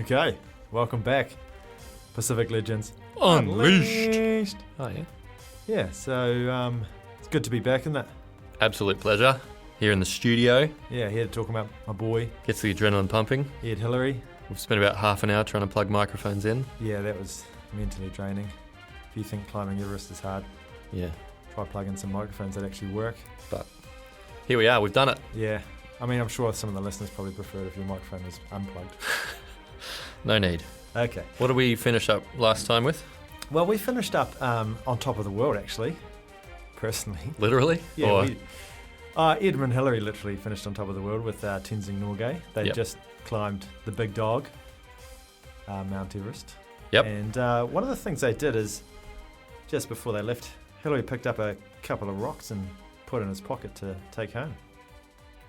Okay, welcome back, Pacific Legends Unleashed. Oh, yeah. Yeah, so it's good to be back, isn't it? Absolute pleasure. Here in the studio. Yeah, here to talk about my boy, Gets the adrenaline pumping. Ed Hillary. We've spent about half an hour trying to plug microphones in. Yeah, that was mentally draining. If you think climbing Everest is hard, Yeah. try plugging some microphones that actually work. But here we are. We've done it. Yeah, I mean, I'm sure some of the listeners probably prefer it if your microphone was unplugged. No need. Okay. What did we finish up last time with? Well, we finished up on top of the world, actually, personally. Literally? Yeah, Or Edmund Hillary literally finished on top of the world with Tenzing Norgay. They Yep. just climbed the big dog, Mount Everest. Yep. And one of the things they did is, just before they left, Hillary picked up a couple of rocks and put in his pocket to take home.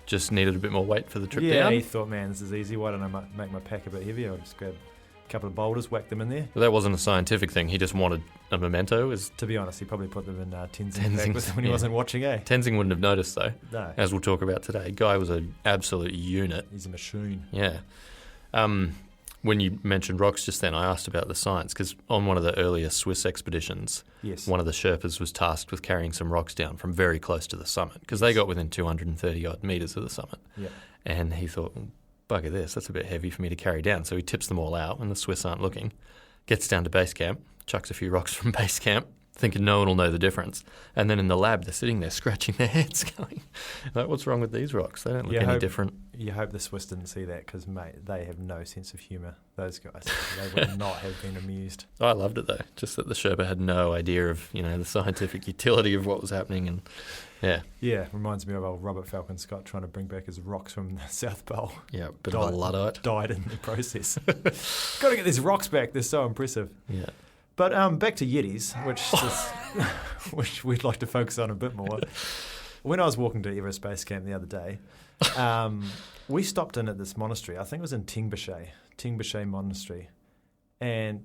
just needed a bit more weight for the trip Yeah, down? he thought, man, this is easy. Why don't I make my pack a bit heavier? I'll just grab a couple of boulders, whack them in there. Well, that wasn't a scientific thing. He just wanted a memento. To be honest, he probably put them in Tenzing's Tenzing's, pack with him when he yeah. wasn't watching, eh? Tenzing wouldn't have noticed, though, No, as we'll talk about today. Guy was an absolute unit. he's a machine. Yeah. When you mentioned rocks just then, I asked about the science, because on one of the earlier Swiss expeditions, Yes. one of the Sherpas was tasked with carrying some rocks down from very close to the summit, because they got within 230-odd metres of the summit. Yeah. And he thought, bugger this, that's a bit heavy for me to carry down. So he tips them all out when the Swiss aren't looking, gets down to base camp, chucks a few rocks from base camp, thinking no one will know the difference. And then in the lab, they're sitting there scratching their heads going, like, what's wrong with these rocks? They don't look any different. You hope the Swiss didn't see that because, mate, they have no sense of humour, those guys. They would not have been amused. I loved it, though, just that the Sherpa had no idea of, the scientific utility of what was happening. And yeah. Yeah, reminds me of old Robert Falcon Scott trying to bring back his rocks from the South Pole. Yeah, bit of a Luddite. Died in the process. Got to get these rocks back. They're so impressive. Yeah. But back to Yetis, which we'd like to focus on a bit more. When I was walking to Everest Base Camp the other day, we stopped in at this monastery. I think it was in Tengboche Monastery. And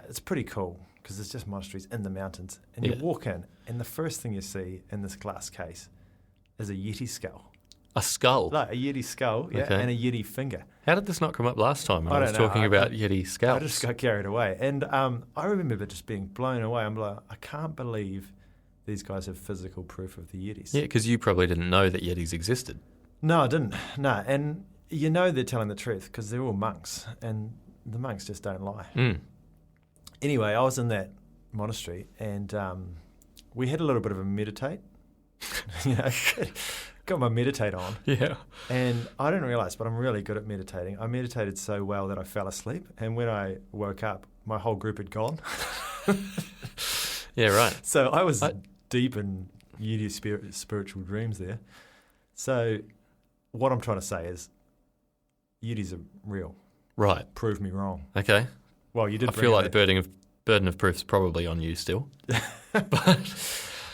it's pretty cool because it's just monasteries in the mountains. And you walk in, and the first thing you see in this glass case is a Yeti skull. A skull? Like a Yeti skull, yeah, Okay. and a Yeti finger. How did this not come up last time when I I was don't know. talking about Yeti scalps? I just got carried away. And I remember just being blown away. I'm like, I can't believe these guys have physical proof of the Yetis. Yeah, because you probably didn't know that Yetis existed. No, I didn't. No, and they're telling the truth because they're all monks, and the monks just don't lie. Mm. Anyway, I was in that monastery, and we had a little bit of a meditate. Got my meditate on. Yeah. And I didn't realise, but I'm really good at meditating. I meditated so well that I fell asleep, and when I woke up, my whole group had gone. Yeah, right. So I was deep in Yeti spiritual dreams there. So what I'm trying to say is Yetis are real. Right. Prove me wrong. Okay. Well, you did. I feel like the burden of proof is probably on you still. But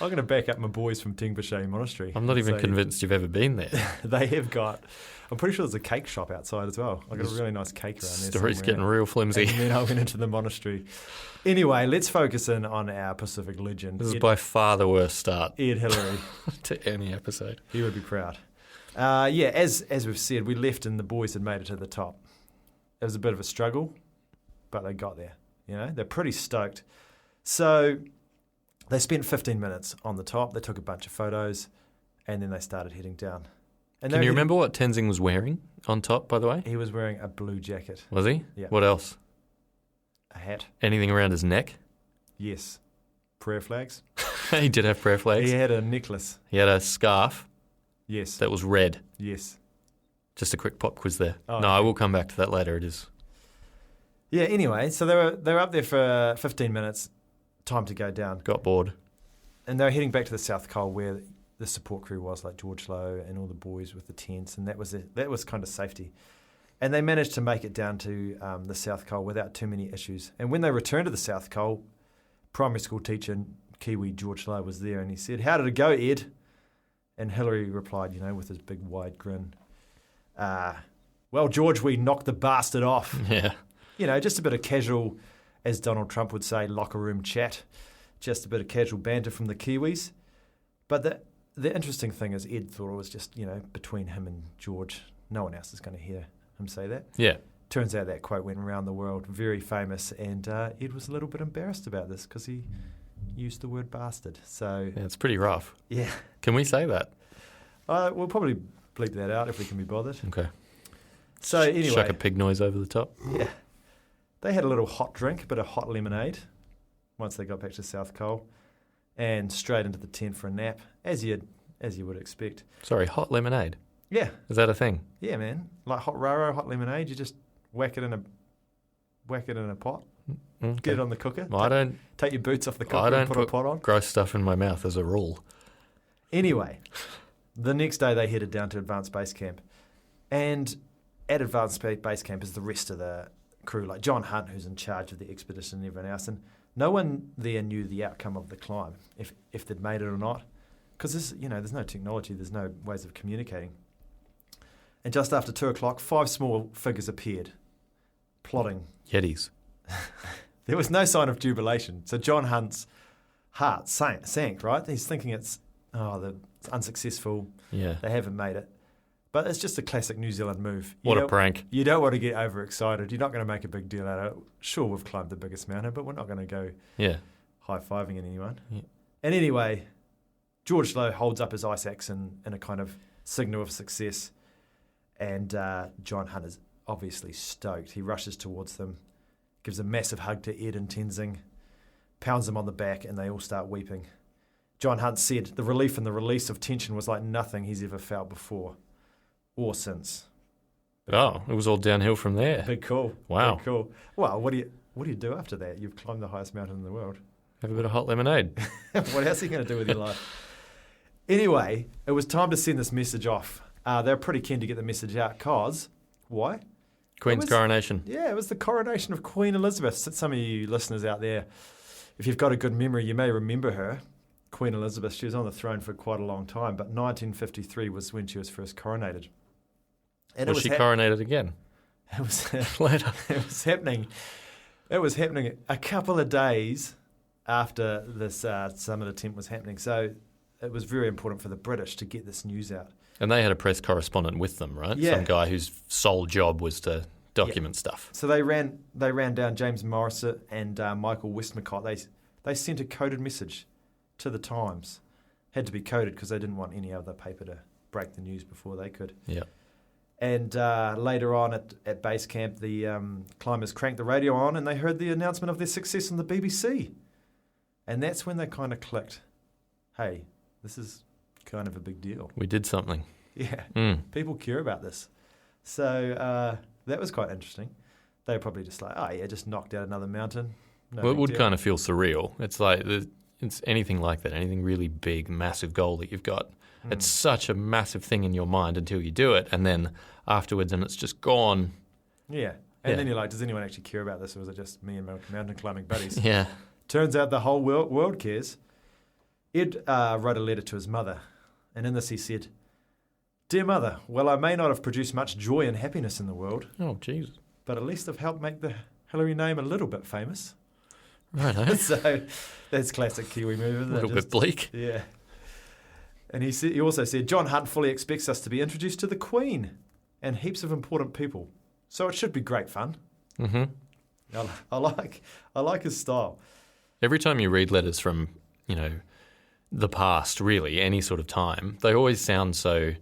I'm going to back up my boys from Tengboche Monastery. I'm not even convinced you've ever been there. They have got, I'm pretty sure there's a cake shop outside as well. I got a really nice cake around there. Story's getting real flimsy. And then I went into the monastery. Anyway, let's focus in on our Pacific legend. This is by far the worst start Ed Hillary. to any episode. He would be proud. As we've said, we left and the boys had made it to the top. It was a bit of a struggle, but they got there. They're pretty stoked. So they spent 15 minutes on the top. They took a bunch of photos, and then they started heading down. And Can you remember what Tenzing was wearing on top, by the way? He was wearing a blue jacket. Was he? Yeah. What else? A hat. Anything around his neck? Yes. Prayer flags. He did have prayer flags. He had a necklace. He had a scarf Yes. that was red. Yes. Just a quick pop quiz there. Oh, no, okay. I will come back to that later. It is. Yeah, anyway, so they were up there for 15 minutes, time to go down. Got bored. And they were heading back to the South Col where the support crew was, like George Lowe and all the boys with the tents, and that was kind of safety. And they managed to make it down to the South Col without too many issues. And when they returned to the South Col, primary school teacher, Kiwi George Lowe, was there, and he said, "How did it go, Ed?" And Hillary replied, with his big wide grin, "Well, George, we knocked the bastard off." Yeah. Just a bit of casual, as Donald Trump would say, locker room chat. Just a bit of casual banter from the Kiwis. But the interesting thing is Ed thought it was just, between him and George. No one else is going to hear him say that. Yeah. Turns out that quote went around the world, very famous, and Ed was a little bit embarrassed about this because he used the word bastard. So Yeah, it's pretty rough. yeah, Can we say that? we'll probably bleep that out if we can be bothered. Okay. So anyway, Chuck a pig noise over the top. yeah, they had a little hot drink, a bit of hot lemonade, once they got back to South Cole, and straight into the tent for a nap, as you would expect. Sorry, hot lemonade. Yeah, Is that a thing? yeah, man, like hot raro, hot lemonade. You just whack it in a pot, Okay. get it on the cooker. Well, I don't Take your boots off the I cooker don't and put a put- pot on. gross stuff in my mouth as a rule. Anyway, the next day they headed down to Advanced Base Camp. And at Advanced Base Camp is the rest of the crew, like John Hunt, who's in charge of the expedition and everyone else. And no one there knew the outcome of the climb, if they'd made it or not. Because there's no technology, there's no ways of communicating. And just after 2 o'clock, 5 small figures appeared, plotting. Yetis. There was no sign of jubilation. So John Hunt's heart sank, right? He's thinking it's unsuccessful. Yeah. They haven't made it. But it's just a classic New Zealand move. What a prank. You don't want to get overexcited. You're not going to make a big deal out of it. Sure, we've climbed the biggest mountain, but we're not going to go Yeah. high-fiving anyone. Yeah. And anyway, George Lowe holds up his ice axe in a kind of signal of success. And John Hunt is obviously stoked. He rushes towards them, gives a massive hug to Ed and Tenzing, pounds them on the back, and they all start weeping. John Hunt said the relief and the release of tension was like nothing he's ever felt before or since. Oh, it was all downhill from there. Big call. Wow. Big call. Well, what do you do after that? You've climbed the highest mountain in the world. Have a bit of hot lemonade. What else are you going to do with your life? Anyway, it was time to send this message off. They were pretty keen to get the message out because, why? Queen's coronation. Yeah, it was the coronation of Queen Elizabeth. So some of you listeners out there, if you've got a good memory, you may remember her. Queen Elizabeth, she was on the throne for quite a long time, but 1953 was when she was first coronated. And Was she coronated again? It was Later. It was happening. It was happening a couple of days after this summit attempt was happening. So it was very important for the British to get this news out. And they had a press correspondent with them, right? Yeah. Some guy whose sole job was to document stuff. So they ran down James Morrison and Michael Westmacott. They sent a coded message to the Times. Had to be coded because they didn't want any other paper to break the news before they could. Yeah. And later on at base camp, the climbers cranked the radio on and they heard the announcement of their success on the BBC. And that's when they kind of clicked. Hey, this is kind of a big deal. We did something. Yeah, people care about this. So that was quite interesting. They were probably just like, oh yeah, just knocked out another mountain. No Well, it big would deal. kind of feel surreal. It's like it's anything like that, anything really big, massive goal that you've got. It's such a massive thing in your mind until you do it, and then afterwards, and it's just gone. Yeah. And Yeah. then you're like, does anyone actually care about this, or is it just me and my mountain climbing buddies? Yeah. Turns out the whole world cares. Ed wrote a letter to his mother, and in this he said, "Dear mother, well, I may not have produced much joy and happiness in the world, Oh, jeez. but at least I've helped make the Hillary name a little bit famous." Right, So that's classic Kiwi move, A isn't little it? bit bleak. Yeah. And he also said, John Hunt fully expects us to be introduced to the Queen and heaps of important people. So it should be great fun. Hmm. I like his style. Every time you read letters from, the past, really, any sort of time, they always sound so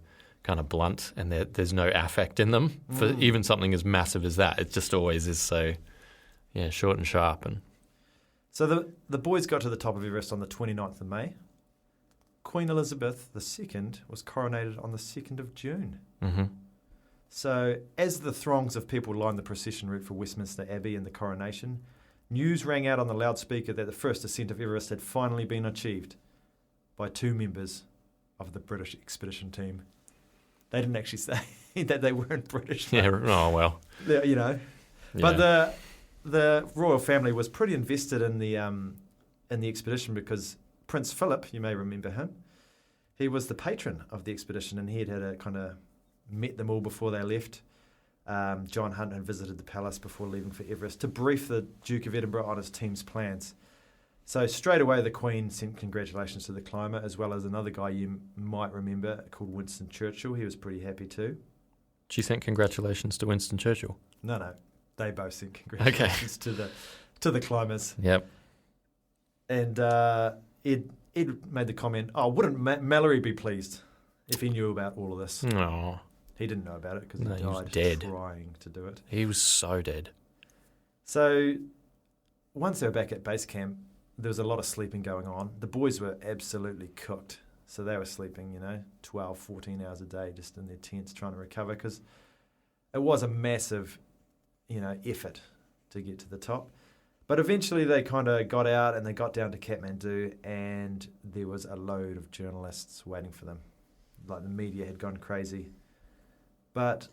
kind of blunt, and there's no affect in them for even something as massive as that. It just always is so, short and sharp. And So the boys got to the top of Everest on the 29th of May. Queen Elizabeth II was coronated on the 2nd of June. hmm So as the throngs of people lined the procession route for Westminster Abbey and the coronation, news rang out on the loudspeaker that the first ascent of Everest had finally been achieved by 2 members of the British expedition team. They didn't actually say that they weren't British. Yeah. Oh well. But the royal family was pretty invested in the expedition because Prince Philip, you may remember him, he was the patron of the expedition, and he had a kind of met them all before they left. John Hunt had visited the palace before leaving for Everest to brief the Duke of Edinburgh on his team's plans. So straight away the Queen sent congratulations to the climber, as well as another guy you might remember called Winston Churchill. He was pretty happy too. She sent congratulations to Winston Churchill. No. They both sent congratulations to the climbers. Yep. And Ed made the comment, wouldn't Mallory be pleased if he knew about all of this? No. He didn't know about it because No, he he was died dead. trying to do it. He was so dead. So once they were back at base camp, there was a lot of sleeping going on. The boys were absolutely cooked. So they were sleeping, 12, 14 hours a day just in their tents trying to recover because it was a massive, effort to get to the top. But eventually they kind of got out and they got down to Kathmandu and there was a load of journalists waiting for them. Like the media had gone crazy. But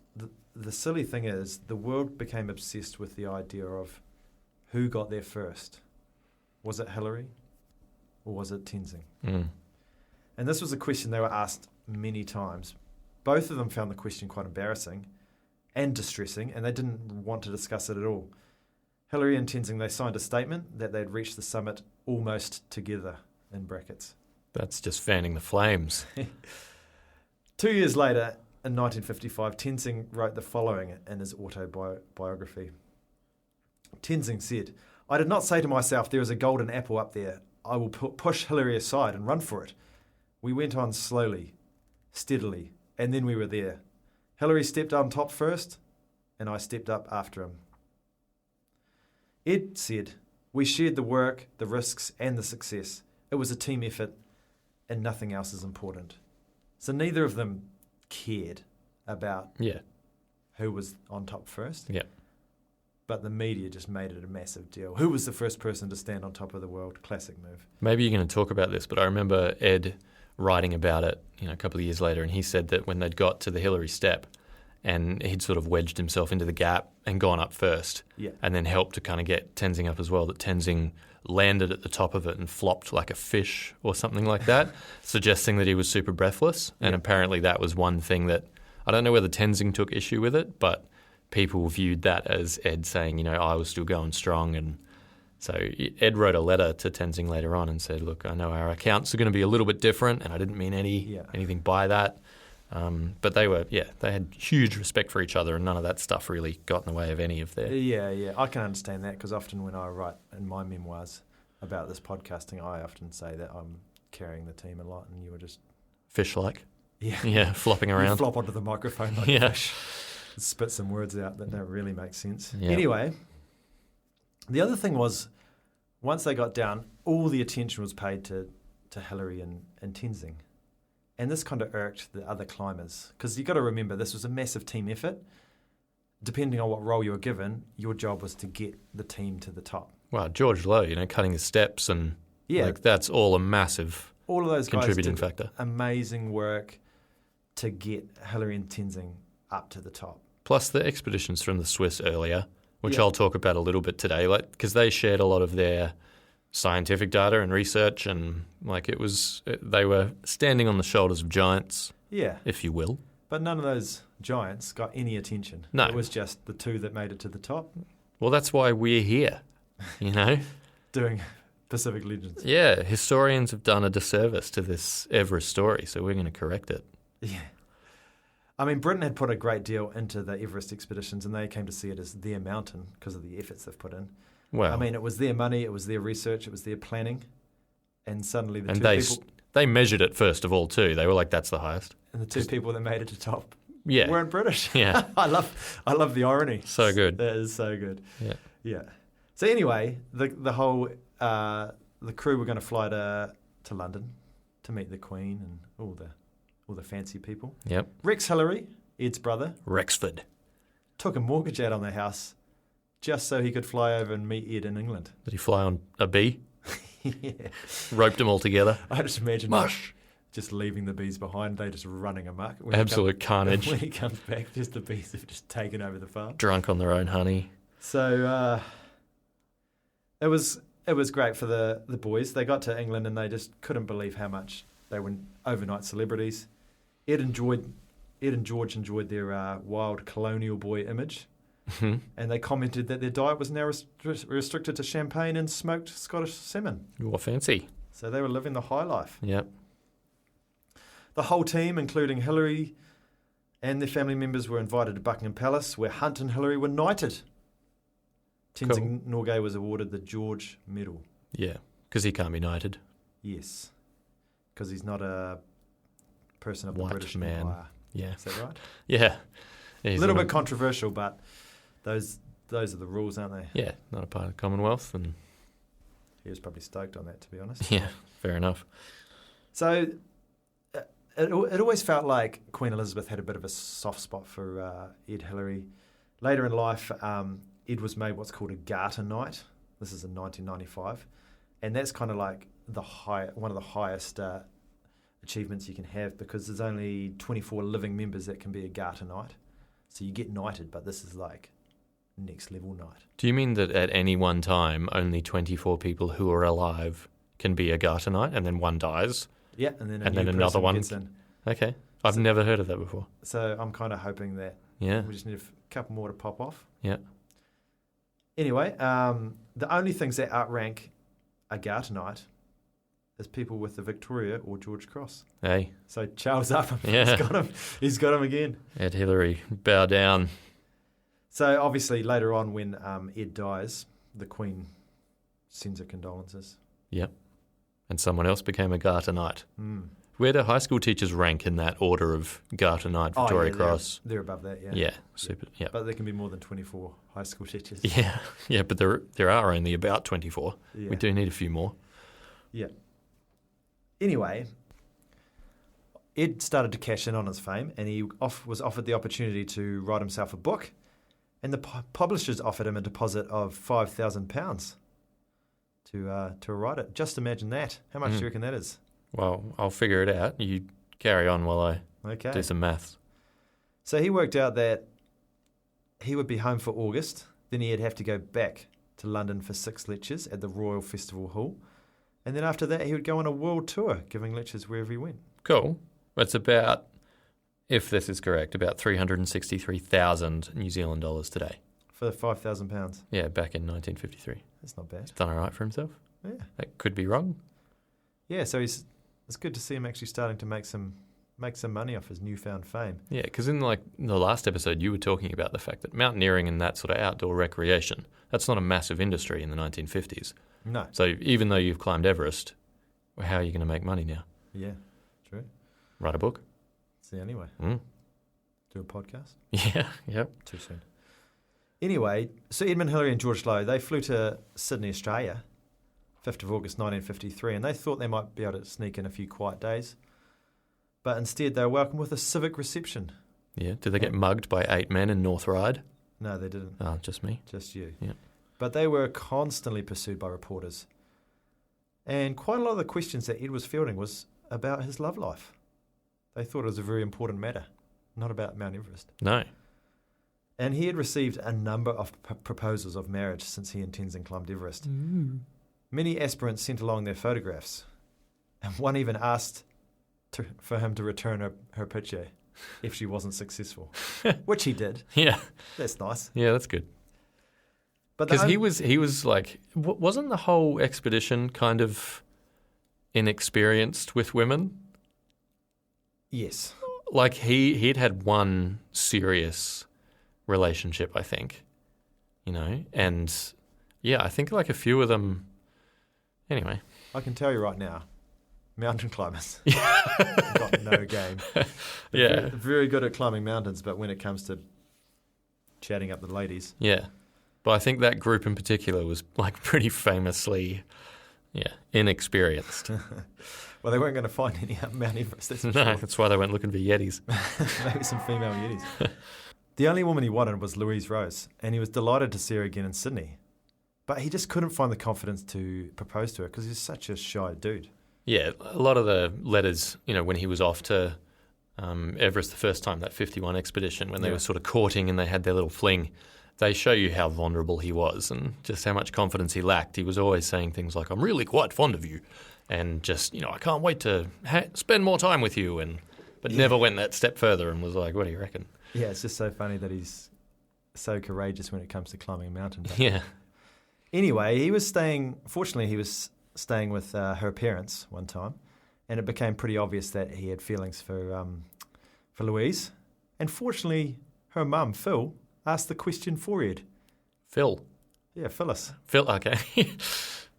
the silly thing is the world became obsessed with the idea of who got there first. Was it Hillary or was it Tenzing? Mm. And this was a question they were asked many times. Both of them found the question quite embarrassing and distressing, and they didn't want to discuss it at all. Hillary and Tenzing, they signed a statement that they'd reached the summit almost together, in brackets. That's just fanning the flames. 2 years later, in 1955, Tenzing wrote the following in his autobiography. Tenzing said, "I did not say to myself, there is a golden apple up there. I will push Hillary aside and run for it. We went on slowly, steadily, and then we were there. Hillary stepped on top first, and I stepped up after him." Ed said, "We shared the work, the risks, and the success. It was a team effort, and nothing else is important." So neither of them cared about who was on top first. Yeah. But the media just made it a massive deal. Who was the first person to stand on top of the world? Classic move. Maybe you're going to talk about this, but I remember Ed writing about it, a couple of years later, and he said that when they'd got to the Hillary step, and he'd sort of wedged himself into the gap and gone up first, and then helped to kind of get Tenzing up as well, that Tenzing landed at the top of it and flopped like a fish or something like that, suggesting that he was super breathless. And apparently that was one thing that, I don't know whether Tenzing took issue with it, but people viewed that as Ed saying, I was still going strong. And so Ed wrote a letter to Tenzing later on and said, "Look, I know our accounts are going to be a little bit different, and I didn't mean anything by that." But they had huge respect for each other, and none of that stuff really got in the way of any of their... Yeah, I can understand that, because often when I write in my memoirs about this podcasting, I often say that I'm carrying the team a lot, and you were just... Fish-like? Yeah. Yeah, flopping around. You flop onto the microphone like a fish. Spit some words out that don't really make sense. Yeah. Anyway, the other thing was, once they got down, all the attention was paid to Hillary and Tenzing. And this kind of irked the other climbers, because you've got to remember this was a massive team effort. Depending on what role you were given, your job was to get the team to the top. Well, George Lowe, cutting the steps, and that's all a massive all of those contributing guys did factor. Amazing work to get Hillary and Tenzing up to the top. Plus the expeditions from the Swiss earlier, which I'll talk about a little bit today, because they shared a lot of their scientific data and research, and they were standing on the shoulders of giants, if you will. But none of those giants got any attention. No. It was just the two that made it to the top. Well, that's why we're here, Doing Pacific Legends. Yeah, historians have done a disservice to this Everest story, so we're going to correct it. Yeah. I mean, Britain had put a great deal into the Everest expeditions, and they came to see it as their mountain because of the efforts they've put in. Well, I mean, it was their money, it was their research, it was their planning, and suddenly they measured it first of all too. They were like, "That's the highest." And the two people that made it to top Yeah. weren't British. Yeah. I love the irony. So good. That is so good. Yeah. Yeah. So anyway, the whole the crew were going to fly to London to meet the Queen and all the fancy people. Yep. Rex Hillary, Ed's brother, Rexford, took a mortgage out on their house just so he could fly over and meet Ed in England. Did he fly on a bee? Yeah. Roped them all together. I just imagine Mush. Just leaving the bees behind. They just running amok. Absolute carnage. When he comes back, just the bees have just taken over the farm. Drunk on their own honey. So it was great for the boys. They got to England and they just couldn't believe how much they were overnight celebrities. Ed and George enjoyed their wild colonial boy image. Mm-hmm. And they commented that their diet was now restricted to champagne and smoked Scottish salmon. What fancy. So they were living the high life. Yep. The whole team, including Hillary And their family members were invited to Buckingham Palace, where Hunt and Hillary were knighted. Tenzing Norgay was awarded the George Medal. Yeah, because he can't be knighted. Yes, because he's not a person of the White British man. Empire. Yeah. Is that right? Yeah. A little bit controversial, but those are the rules, aren't they? Yeah, not a part of the Commonwealth. And He was probably stoked on that, to be honest. yeah, fair enough. So it always felt like Queen Elizabeth had a bit of a soft spot for Ed Hillary. Later in life, Ed was made what's called a Garter Knight. This is in 1995. And that's kind of like one of the highest achievements you can have, because there's only 24 living members that can be a Garter Knight. So you get knighted, but this is like next level knight. Do you mean that at any one time, only 24 people who are alive can be a Garter Knight, and then one dies? Yeah, and then another one gets in. Okay. I've never heard of that before. So I'm kind of hoping that Yeah. we just need a couple more to pop off. Yeah. Anyway, the only things that outrank a Garter Knight is people with the Victoria or George Cross. Hey. So Charles Upham, Yeah. He's got him again. Ed Hillary, bow down. So obviously later on when Ed dies, the Queen sends her condolences. Yep. And someone else became a Garter Knight. Mm. Where do high school teachers rank in that order of Garter Knight, Victoria Cross? They're above that, yeah. Yeah, super. Yeah. But there can be more than 24 high school teachers. Yeah, yeah, but there are only about 24. Yeah. We do need a few more. Yeah. Anyway, Ed started to cash in on his fame, and he was offered the opportunity to write himself a book, and the publishers offered him a deposit of £5,000 to write it. Just imagine that. How much do you reckon that is? Well, I'll figure it out. You carry on while I do some maths. So he worked out that he would be home for August, then he'd have to go back to London for 6 lectures at the Royal Festival Hall, and then after that he would go on a world tour giving lectures wherever he went. Cool. It's about, if this is correct, about 363,000 New Zealand dollars today. For £5,000. Yeah, back in 1953. That's not bad. He's done all right for himself. Yeah. That could be wrong. Yeah, so it's good to see him actually starting to make some money off his newfound fame. Yeah, because in the last episode, you were talking about the fact that mountaineering and that sort of outdoor recreation, that's not a massive industry in the 1950s. No. So even though you've climbed Everest, how are you going to make money now? Yeah, true. Write a book? It's the only way. Mm. Do a podcast? Yeah, yep. Too soon. Anyway, so Edmund Hillary and George Lowe, they flew to Sydney, Australia, 5th of August 1953, and they thought they might be able to sneak in a few quiet days. But instead, they were welcomed with a civic reception. Yeah. Did they get mugged by 8 men in North Ryde? No, they didn't. Oh, just me? Just you. Yeah. But they were constantly pursued by reporters. And quite a lot of the questions that Ed was fielding was about his love life. They thought it was a very important matter, not about Mount Everest. No. And he had received a number of proposals of marriage since he and Tenzing climbed Everest. Many aspirants sent along their photographs, and one even asked for him to return her picture if she wasn't successful, which he did. Yeah. That's nice. Yeah, that's good. Because he was like, wasn't the whole expedition kind of inexperienced with women? Yes. Like he'd had one serious relationship, I think, and yeah, I think like a few of them. Anyway, I can tell you right now, mountain climbers got no game. Yeah, very good at climbing mountains, but when it comes to chatting up the ladies, yeah. But I think that group in particular was like pretty famously, inexperienced. Well, they weren't going to find any up Mount Everest. That's for No, sure. that's why they went looking for Yetis. Maybe some female Yetis. The only woman he wanted was Louise Rose, and he was delighted to see her again in Sydney. But he just couldn't find the confidence to propose to her because he's such a shy dude. Yeah, a lot of the letters, when he was off to Everest the first time, that 51 expedition, when they were sort of courting and they had their little fling, they show you how vulnerable he was and just how much confidence he lacked. He was always saying things like, "I'm really quite fond of you," and just, I can't wait to spend more time with you, but never went that step further and was like, "What do you reckon?" Yeah, it's just so funny that he's so courageous when it comes to climbing a mountain. Yeah. Anyway, he was staying with her parents one time, and it became pretty obvious that he had feelings for Louise. And fortunately, her mum, Phil, asked the question for Ed. Phil. Yeah, Phyllis. Phil, okay.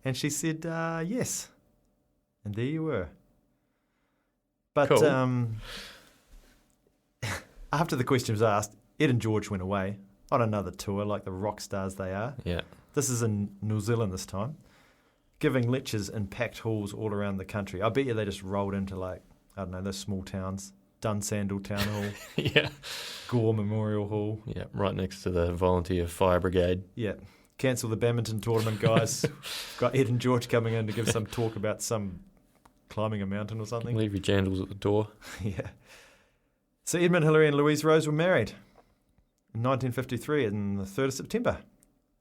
And she said, yes. And there you were. But Cool. After the question was asked, Ed and George went away on another tour like the rock stars they are. Yeah. This is in New Zealand this time, giving lectures in packed halls all around the country. I bet you they just rolled into those small towns. Dunsandel Town Hall, Yeah. Gore Memorial Hall. Yeah, right next to the Volunteer Fire Brigade. Yeah. Cancel the badminton tournament, guys. Got Ed and George coming in to give some talk about some climbing a mountain or something. Leave your jandals at the door. Yeah. So Edmund, Hillary and Louise Rose were married in 1953 on the 3rd of September.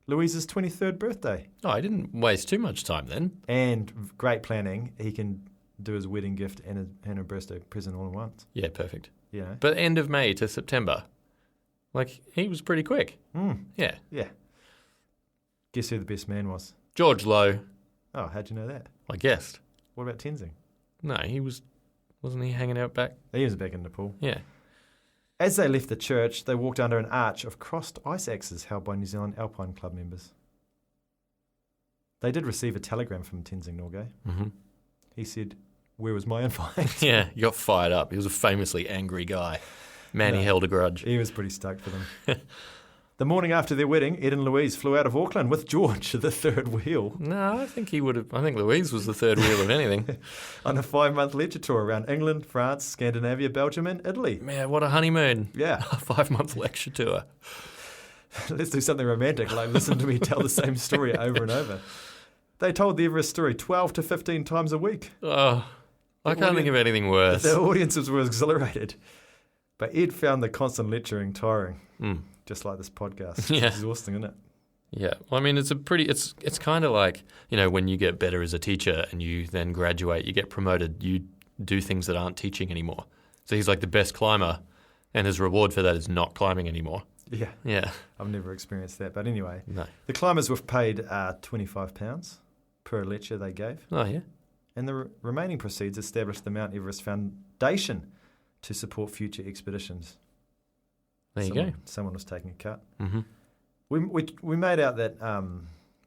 Louise's 23rd birthday. Oh, I didn't waste too much time then. And great planning. He can do his wedding gift and her birthday present all at once. Yeah, perfect. You know? But end of May to September. Like, he was pretty quick. Yeah. Yeah. Guess who the best man was? George Lowe, Oh, how'd you know that? I guessed. What about Tenzing? No, wasn't he hanging out back? He was back in Nepal. Yeah. As they left the church, they walked under an arch of crossed ice axes held by New Zealand Alpine Club members. They did receive a telegram from Tenzing Norgay. Mm-hmm. He said, "Where was my invite?" Yeah, he got fired up. He was a famously angry guy. Man, he held a grudge. He was pretty stoked for them. The morning after their wedding, Ed and Louise flew out of Auckland with George at the third wheel No, I think Louise was the third wheel of anything. on a 5-month lecture tour around England, France, Scandinavia, Belgium and Italy. Man, what a honeymoon. Yeah. A 5-month lecture tour. Let's do something romantic, like listen to me tell the same story over and over. They told the Everest story 12 to 15 times a week. Oh, I can't think of anything worse. The audiences were exhilarated. But Ed found the constant lecturing tiring, just like this podcast. Yeah. It's exhausting, isn't it? Yeah, well, I mean, it's kind of like, when you get better as a teacher and you then graduate, you get promoted, you do things that aren't teaching anymore. So he's like the best climber, and his reward for that is not climbing anymore. Yeah. Yeah. I've never experienced that. But anyway, No. the climbers were paid £25 per lecture they gave. Oh, yeah? And the remaining proceeds established the Mount Everest Foundation to support future expeditions. There you go. Someone was taking a cut. Mm-hmm. We made out that...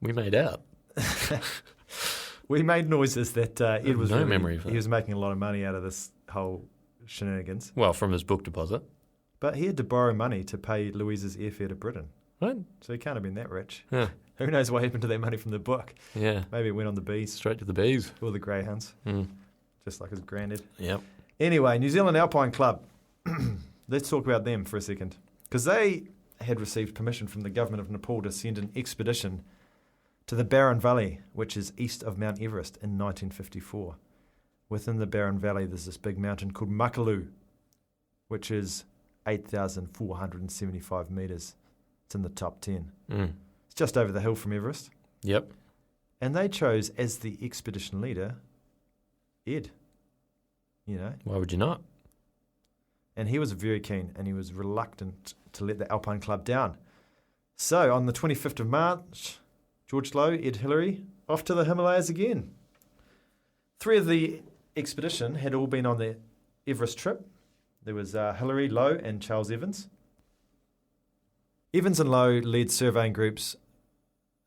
We made out. we made noises that Ed was memory of that. He was making a lot of money out of this whole shenanigans. Well, from his book deposit. But he had to borrow money to pay Louise's airfare to Britain. What? So he can't have been that rich. Yeah. Who knows what happened to that money from the book? Yeah. Maybe it went on the bees Straight to the bees. or the greyhounds, Mm. just like his granddad. Yep. Anyway, New Zealand Alpine Club. Let's talk about them for a second. Because they had received permission from the government of Nepal to send an expedition to the Barren Valley, which is east of Mount Everest, in 1954. Within the Barren Valley, there's this big mountain called Makalu, which is 8,475 metres. It's in the top 10. Mm. It's just over the hill from Everest. Yep. And they chose as the expedition leader Ed. Why would you not? And he was very keen and he was reluctant to let the Alpine Club down. So on the 25th of March, George Lowe, Ed Hillary, off to the Himalayas again. 3 of the expedition had all been on the Everest trip. There was Hillary, Lowe and Charles Evans. Evans and Lowe led surveying groups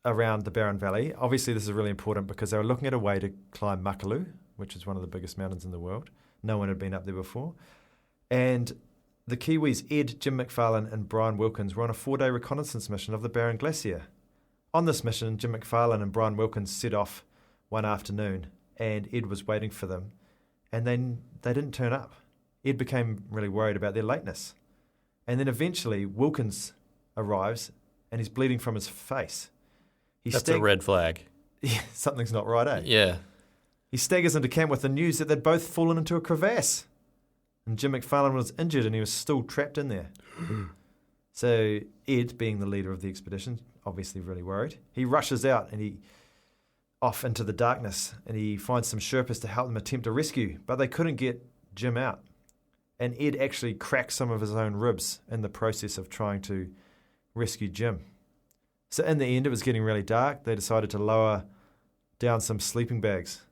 around the Barren Valley. Obviously this is really important because they were looking at a way to climb Makalu, which is one of the biggest mountains in the world. No one had been up there before. And the Kiwis, Ed, Jim McFarlane and Brian Wilkins, were on a 4-day reconnaissance mission of the Barren Glacier. On this mission, Jim McFarlane and Brian Wilkins set off one afternoon and Ed was waiting for them. And then they didn't turn up. Ed became really worried about their lateness. And then eventually Wilkins arrives and he's bleeding from his face. That's a red flag. Yeah, something's not right, eh? Yeah. He staggers into camp with the news that they'd both fallen into a crevasse. And Jim McFarlane was injured and he was still trapped in there. So Ed, being the leader of the expedition, obviously really worried, he rushes out and he off into the darkness and he finds some Sherpas to help them attempt a rescue, but they couldn't get Jim out. And Ed actually cracked some of his own ribs in the process of trying to rescue Jim. So in the end, it was getting really dark. They decided to lower down some sleeping bags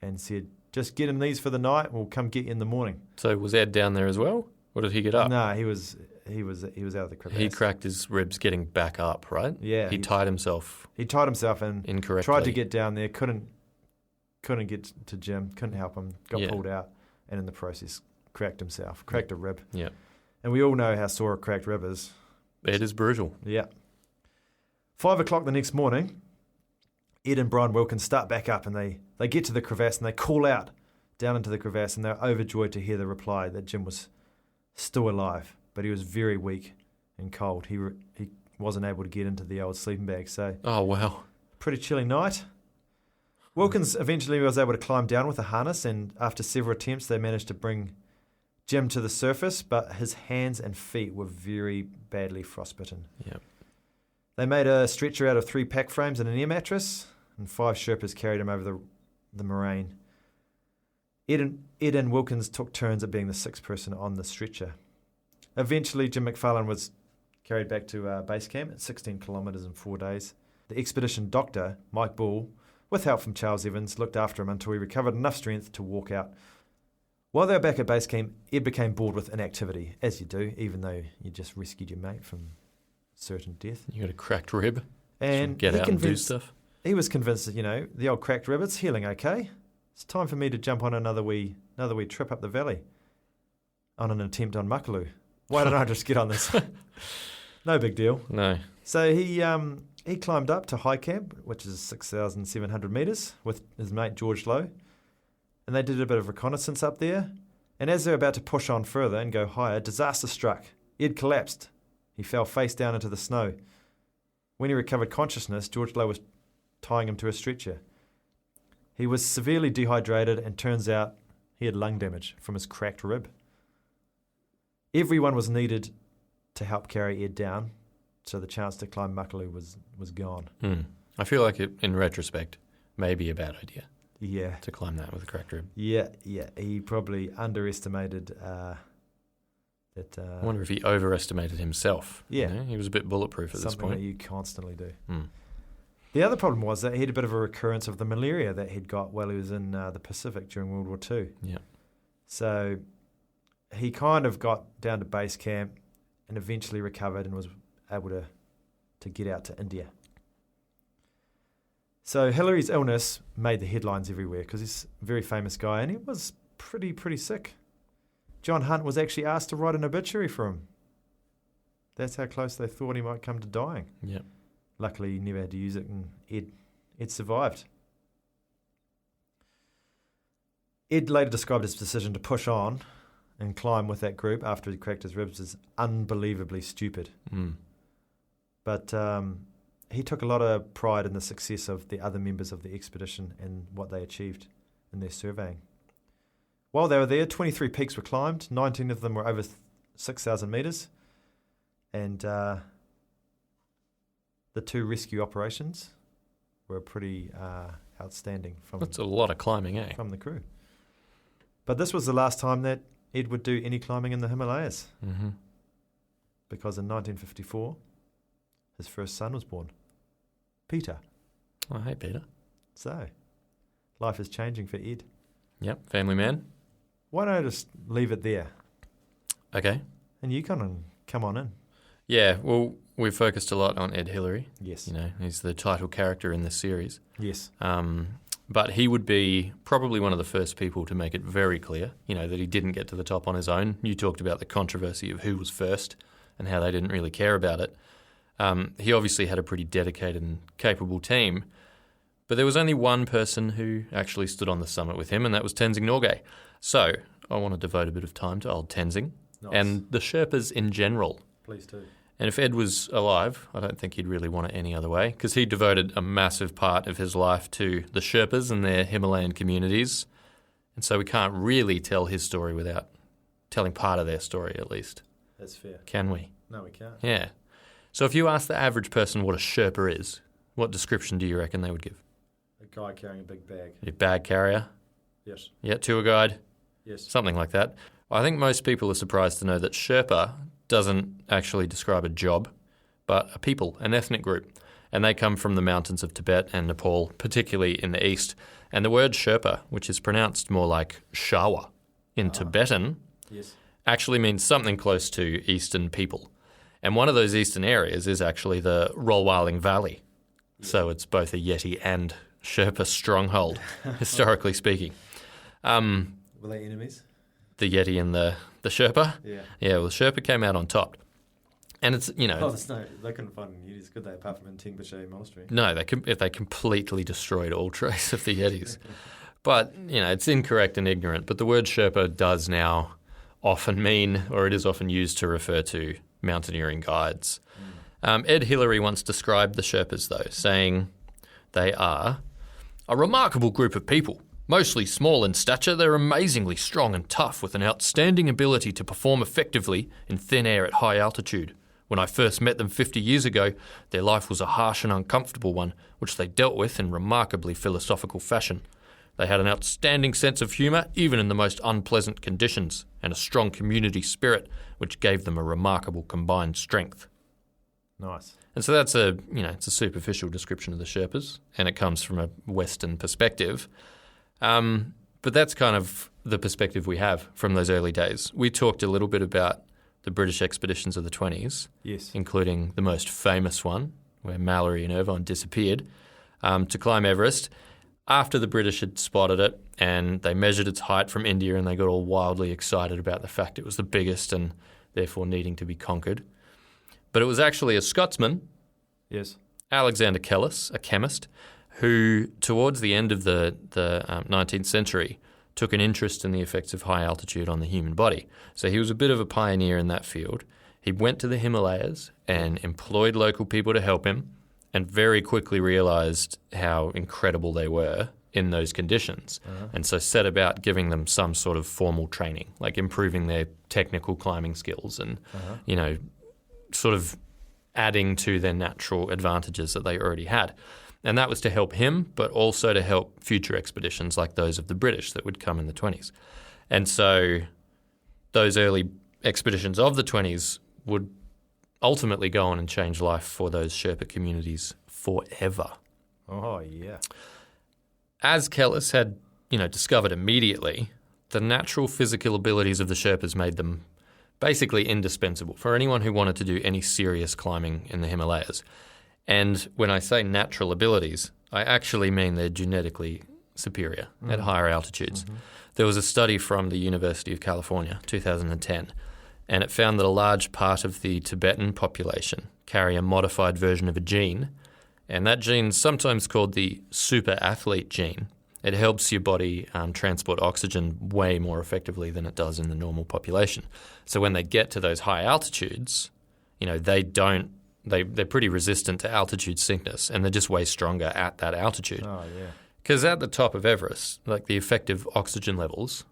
and said, just get him these for the night, we'll come get you in the morning. So was Ed down there as well? What did he get up? No, he was out of the crevasse. He cracked his ribs getting back up, right? Yeah. He tied himself and incorrectly. tried to get down there, couldn't get to Jim, couldn't help him, got pulled out, and in the process cracked a rib. Yeah. And we all know how sore a cracked rib is. It is brutal. Yeah. 5 o'clock the next morning, Ed and Brian Wilkins start back up, and they get to the crevasse and they call out down into the crevasse, and they're overjoyed to hear the reply that Jim was still alive, but he was very weak and cold. He wasn't able to get into the old sleeping bag, so... Oh, wow. Pretty chilly night. Wilkins eventually was able to climb down with a harness, and after several attempts, they managed to bring Jim to the surface, but his hands and feet were very badly frostbitten. Yep. They made a stretcher out of 3 pack frames and an air mattress, and 5 Sherpas carried him over the moraine. Ed and Wilkins took turns at being the 6th person on the stretcher. Eventually, Jim McFarlane was carried back to base camp at 16 kilometres in 4 days. The expedition doctor, Mike Bull, with help from Charles Evans, looked after him until he recovered enough strength to walk out. While they were back at base camp, Ed became bored with inactivity, as you do, even though you just rescued your mate from certain death. You got a cracked rib. And get out and do stuff. He was convinced that, the old cracked rib, it's healing okay. It's time for me to jump on another wee trip up the valley on an attempt on Muckaloo. Why don't I just get on this? No big deal. No. So he climbed up to high camp, which is 6,700 metres, with his mate George Lowe. And they did a bit of reconnaissance up there. And as they were about to push on further and go higher, disaster struck. Ed collapsed. He fell face down into the snow. When he recovered consciousness, George Lowe was tying him to a stretcher. He was severely dehydrated, and turns out he had lung damage from his cracked rib. Everyone was needed to help carry Ed down, so the chance to climb Muckaloo was gone. I feel like it, in retrospect, may be a bad idea. Yeah. To climb that with a cracked rib. Yeah. He probably underestimated that... I wonder if he overestimated himself. Yeah. He was a bit bulletproof at this point. Something that you constantly do. The other problem was that he had a bit of a recurrence of the malaria that he'd got while he was in the Pacific during World War II. Yeah. So he kind of got down to base camp and eventually recovered and was able to get out to India. So Hillary's illness made the headlines everywhere because he's a very famous guy, and he was pretty sick. John Hunt was actually asked to write an obituary for him. That's how close they thought he might come to dying. Yeah. Luckily, he never had to use it, and Ed survived. Ed later described his decision to push on and climb with that group after he cracked his ribs as unbelievably stupid. But he took a lot of pride in the success of the other members of the expedition and what they achieved in their surveying. While they were there, 23 peaks were climbed. 19 of them were over 6,000 metres. And the 2 rescue operations were pretty outstanding That's a lot of climbing, eh? From the crew. But this was the last time that Ed would do any climbing in the Himalayas. Because in 1954, his first son was born, Peter. Oh, hey, Peter. So, life is changing for Ed. Yep, family man. Why don't I just leave it there? Okay. And you come on in. Yeah, well, we've focused a lot on Ed Hillary. Yes. He's the title character in this series. Yes. But he would be probably one of the first people to make it very clear, that he didn't get to the top on his own. You talked about the controversy of who was first and how they didn't really care about it. He obviously had a pretty dedicated and capable team, but there was only one person who actually stood on the summit with him, and that was Tenzing Norgay. So I want to devote a bit of time to old Tenzing and the Sherpas in general. Please do. And if Ed was alive, I don't think he'd really want it any other way, because he devoted a massive part of his life to the Sherpas and their Himalayan communities. And so we can't really tell his story without telling part of their story, at least. That's fair. Can we? No, we can't. Yeah. So if you ask the average person what a Sherpa is, what description do you reckon they would give? A guy carrying a big bag. A bag carrier? Yes. Yeah, tour guide? Yes. Something like that. I think most people are surprised to know that Sherpa doesn't actually describe a job, but a people, an ethnic group. And they come from the mountains of Tibet and Nepal, particularly in the east. And the word Sherpa, which is pronounced more like Shawa in Tibetan, yes, actually means something close to Eastern people. And one of those eastern areas is actually the Rolwaling Valley. Yeah. So it's both a Yeti and Sherpa stronghold, historically speaking. Were they enemies? The Yeti and the Sherpa? Yeah. Yeah, well, the Sherpa came out on top. And it's, they couldn't find any Yetis, could they, apart from in Tingbache Monastery? No, they completely destroyed all trace of the Yetis. But, it's incorrect and ignorant. But the word Sherpa does now often mean, or it is often used to refer to mountaineering guides. Ed Hillary once described the Sherpas, though, saying they are a remarkable group of people. Mostly small in stature, they're amazingly strong and tough with an outstanding ability to perform effectively in thin air at high altitude. When I first met them 50 years ago, their life was a harsh and uncomfortable one, which they dealt with in remarkably philosophical fashion. They had an outstanding sense of humour, even in the most unpleasant conditions, and a strong community spirit, which gave them a remarkable combined strength. Nice. And so that's it's a superficial description of the Sherpas, and it comes from a Western perspective. But that's kind of the perspective we have from those early days. We talked a little bit about the British expeditions of the 20s, yes, including the most famous one, where Mallory and Irvine disappeared to climb Everest after the British had spotted it, and they measured its height from India, and they got all wildly excited about the fact it was the biggest and therefore needing to be conquered. But it was actually a Scotsman, yes, Alexander Kellis, a chemist, who towards the end of the 19th century took an interest in the effects of high altitude on the human body. So he was a bit of a pioneer in that field. He went to the Himalayas and employed local people to help him, and very quickly realised how incredible they were in those conditions. And so set about giving them some sort of formal training, like improving their technical climbing skills and, sort of adding to their natural advantages that they already had. And that was to help him, but also to help future expeditions like those of the British that would come in the 20s. And so those early expeditions of the 20s would ultimately go on and change life for those Sherpa communities forever. Oh, yeah. As Kellis had, discovered immediately, the natural physical abilities of the Sherpas made them basically indispensable for anyone who wanted to do any serious climbing in the Himalayas. And when I say natural abilities, I actually mean they're genetically superior at higher altitudes. Mm-hmm. There was a study from the University of California, 2010, and it found that a large part of the Tibetan population carry a modified version of a gene, and that gene is sometimes called the super athlete gene. It helps your body transport oxygen way more effectively than it does in the normal population. So when they get to those high altitudes, they're pretty resistant to altitude sickness, and they're just way stronger at that altitude. Oh, yeah. Because at the top of Everest, like the effective oxygen levels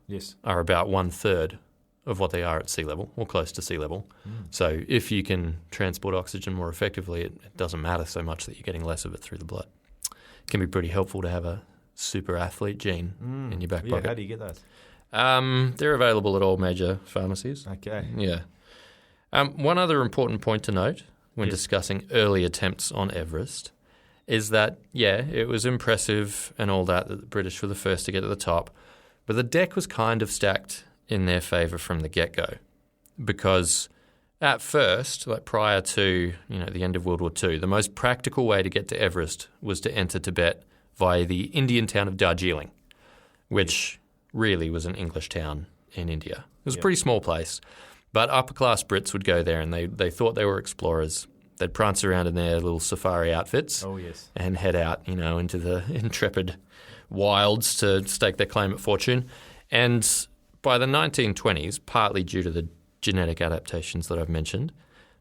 are about 1/3 of what they are at sea level, or close to sea level. So if you can transport oxygen more effectively, it doesn't matter so much that you're getting less of it through the blood. It can be pretty helpful to have a super athlete gene in your back pocket. How do you get those? They're available at all major pharmacies. Okay. Yeah. One other important point to note when discussing early attempts on Everest is that, it was impressive and all that the British were the first to get to the top, but the deck was kind of stacked in their favour from the get-go, because at first, like prior to the end of World War II, the most practical way to get to Everest was to enter Tibet via the Indian town of Darjeeling, which really was an English town in India. It was a pretty small place, but upper-class Brits would go there, and they thought they were explorers. They'd prance around in their little safari outfits and head out, into the intrepid wilds to stake their claim at fortune. And by the 1920s, partly due to the genetic adaptations that I've mentioned,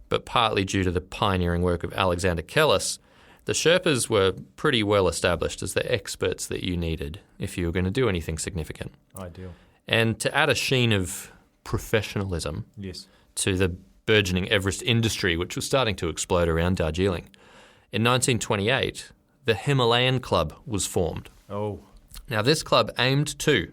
but partly due to the pioneering work of Alexander Kellis, the Sherpas were pretty well established as the experts that you needed if you were going to do anything significant. Ideal. And to add a sheen of professionalism to the burgeoning Everest industry, which was starting to explode around Darjeeling, in 1928, the Himalayan Club was formed. Oh. Now, this club aimed to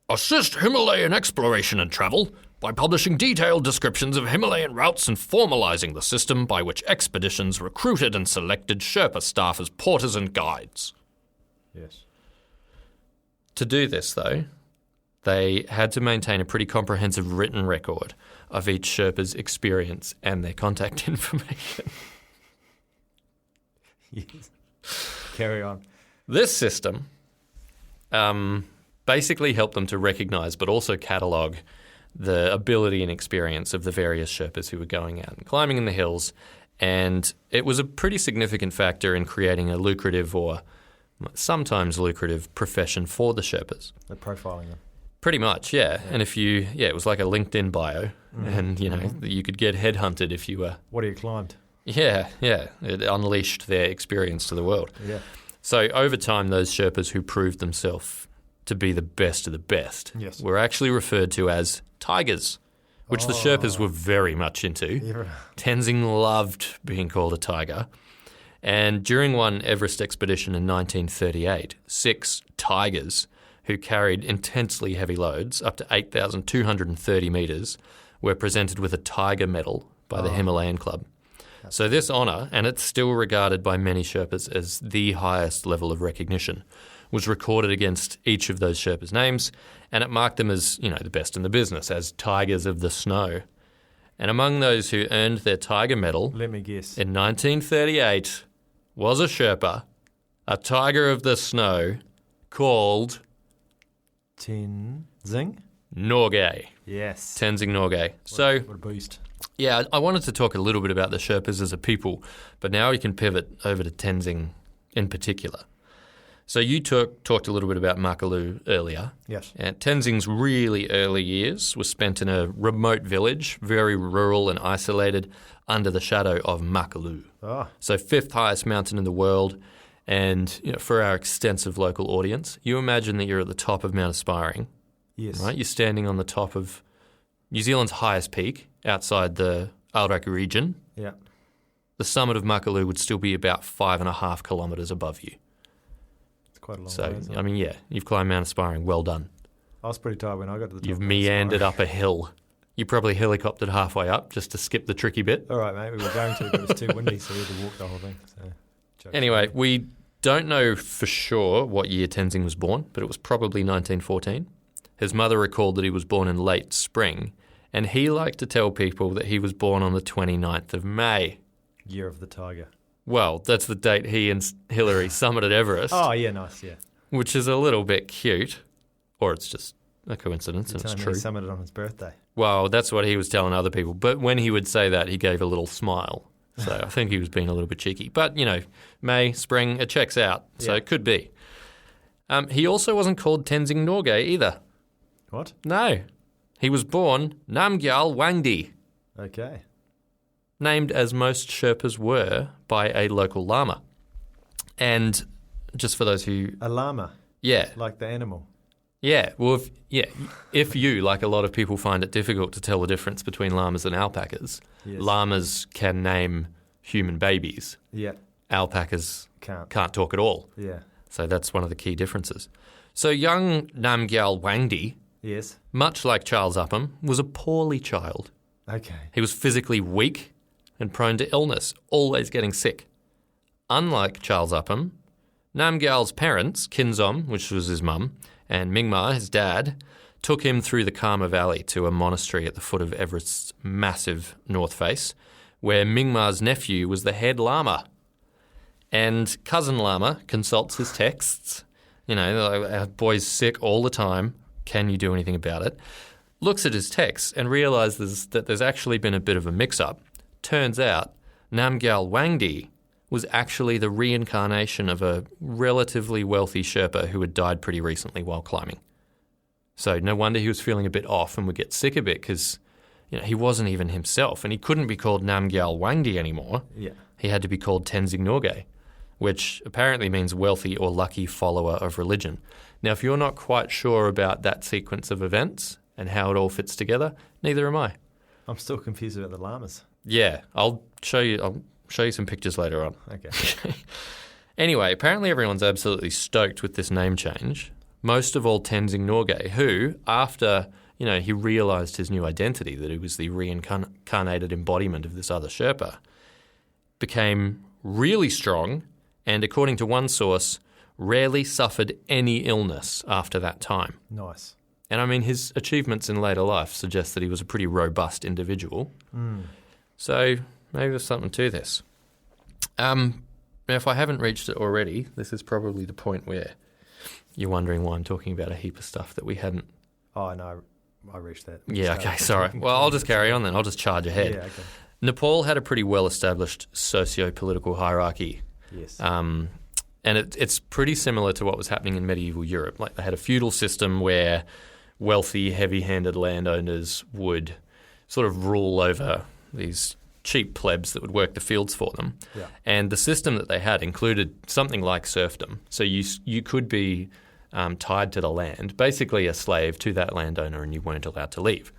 assist Himalayan exploration and travel by publishing detailed descriptions of Himalayan routes and formalising the system by which expeditions recruited and selected Sherpa staff as porters and guides. Yes. To do this, though, they had to maintain a pretty comprehensive written record of each Sherpa's experience and their contact information. Yes. Carry on. This system basically helped them to recognise but also catalogue the ability and experience of the various Sherpas who were going out and climbing in the hills, and it was a pretty significant factor in creating a lucrative or sometimes lucrative profession for the Sherpas. They're profiling them. Pretty much, yeah. And it was like a LinkedIn bio, and you could get headhunted if you were. What have you climbed? Yeah. It unleashed their experience to the world. Yeah. So over time, those Sherpas who proved themselves to be the best of the best were actually referred to as tigers, which the Sherpas were very much into. Yeah. Tenzing loved being called a tiger. And during one Everest expedition in 1938, 6 tigers who carried intensely heavy loads, up to 8,230 metres, were presented with a Tiger Medal by the Himalayan Club. So this honour, and it's still regarded by many Sherpas as the highest level of recognition, was recorded against each of those Sherpas' names, and it marked them as, the best in the business, as Tigers of the Snow. And among those who earned their Tiger Medal, let me guess, in 1938 was a Sherpa, a Tiger of the Snow, called Tenzing Norgay. Yes. Tenzing Norgay. What a boost. Yeah, I wanted to talk a little bit about the Sherpas as a people, but now we can pivot over to Tenzing in particular. So you talked a little bit about Makalu earlier. Yes. And Tenzing's really early years were spent in a remote village, very rural and isolated, under the shadow of Makalu. So 5th highest mountain in the world. And for our extensive local audience, you imagine that you're at the top of Mount Aspiring. Yes. Right? You're standing on the top of New Zealand's highest peak outside the Aoraki region. Yeah. The summit of Makalu would still be about 5.5 kilometres above you. It's quite a long way. So, Isn't it? yeah, you've climbed Mount Aspiring. Well done. I was pretty tired when I got to the top. You've of Mount meandered Aspiring. up a hill. You probably helicoptered halfway up just to skip the tricky bit. All right, mate. We were going to, but it was too windy, so we had to walk the whole thing. So, anyway, we don't know for sure what year Tenzing was born, but it was probably 1914. His mother recalled that he was born in late spring, and he liked to tell people that he was born on the 29th of May. Year of the Tiger. Well, that's the date he and Hillary summited Everest. Oh, yeah, nice, yeah. Which is a little bit cute, or it's just a coincidence and it's true. He summited on his birthday. Well, that's what he was telling other people. But when he would say that, he gave a little smile. So I think he was being a little bit cheeky. But, May, spring, it checks out. So it could be. He also wasn't called Tenzing Norgay either. What? No. He was born Namgyal Wangdi, Okay. named as most Sherpas were by a local lama. And just for those who... A llama. Yeah. Like the animal. Yeah. Well, if you, like a lot of people, find it difficult to tell the difference between llamas and alpacas, Yes. llamas can name human babies. Yeah. Alpacas Can't. talk at all. Yeah. So that's one of the key differences. So young Namgyal Wangdi, Yes. much like Charles Upham, was a poorly child. Okay. He was physically weak and prone to illness, always getting sick. Unlike Charles Upham, Namgyal's parents, Kinzom, which was his mum, and Mingma, his dad, took him through the Karma Valley to a monastery at the foot of Everest's massive north face, where Mingma's nephew was the head lama. And cousin lama consults his texts. Our boy's sick all the time. Can you do anything about it? Looks at his texts and realises that there's actually been a bit of a mix-up. Turns out Namgyal Wangdi was actually the reincarnation of a relatively wealthy Sherpa who had died pretty recently while climbing. So no wonder he was feeling a bit off and would get sick a bit because he wasn't even himself and he couldn't be called Namgyal Wangdi anymore. Yeah. He had to be called Tenzing Norgay, which apparently means wealthy or lucky follower of religion. Now, if you're not quite sure about that sequence of events and how it all fits together, neither am I. I'm still confused about the llamas. Yeah, I'll show you some pictures later on. Okay. Anyway, apparently everyone's absolutely stoked with this name change. Most of all Tenzing Norgay, who, after he realised his new identity, that he was the reincarnated embodiment of this other Sherpa, became really strong and, according to one source, rarely suffered any illness after that time. Nice. And I mean, his achievements in later life suggest that he was a pretty robust individual. So maybe there's something to this. Now, if I haven't reached it already, this is probably the point where you're wondering why I'm talking about a heap of stuff that we hadn't. Oh, no, I reached that. Yeah, okay, sorry. Well, I'll just carry on then. I'll just charge ahead. Yeah, okay. Nepal had a pretty well-established socio-political hierarchy. Yes. And it's pretty similar to what was happening in medieval Europe. Like they had a feudal system where wealthy, heavy-handed landowners would sort of rule over these cheap plebs that would work the fields for them. Yeah. And the system that they had included something like serfdom. So you could be tied to the land, basically a slave to that landowner, and you weren't allowed to leave.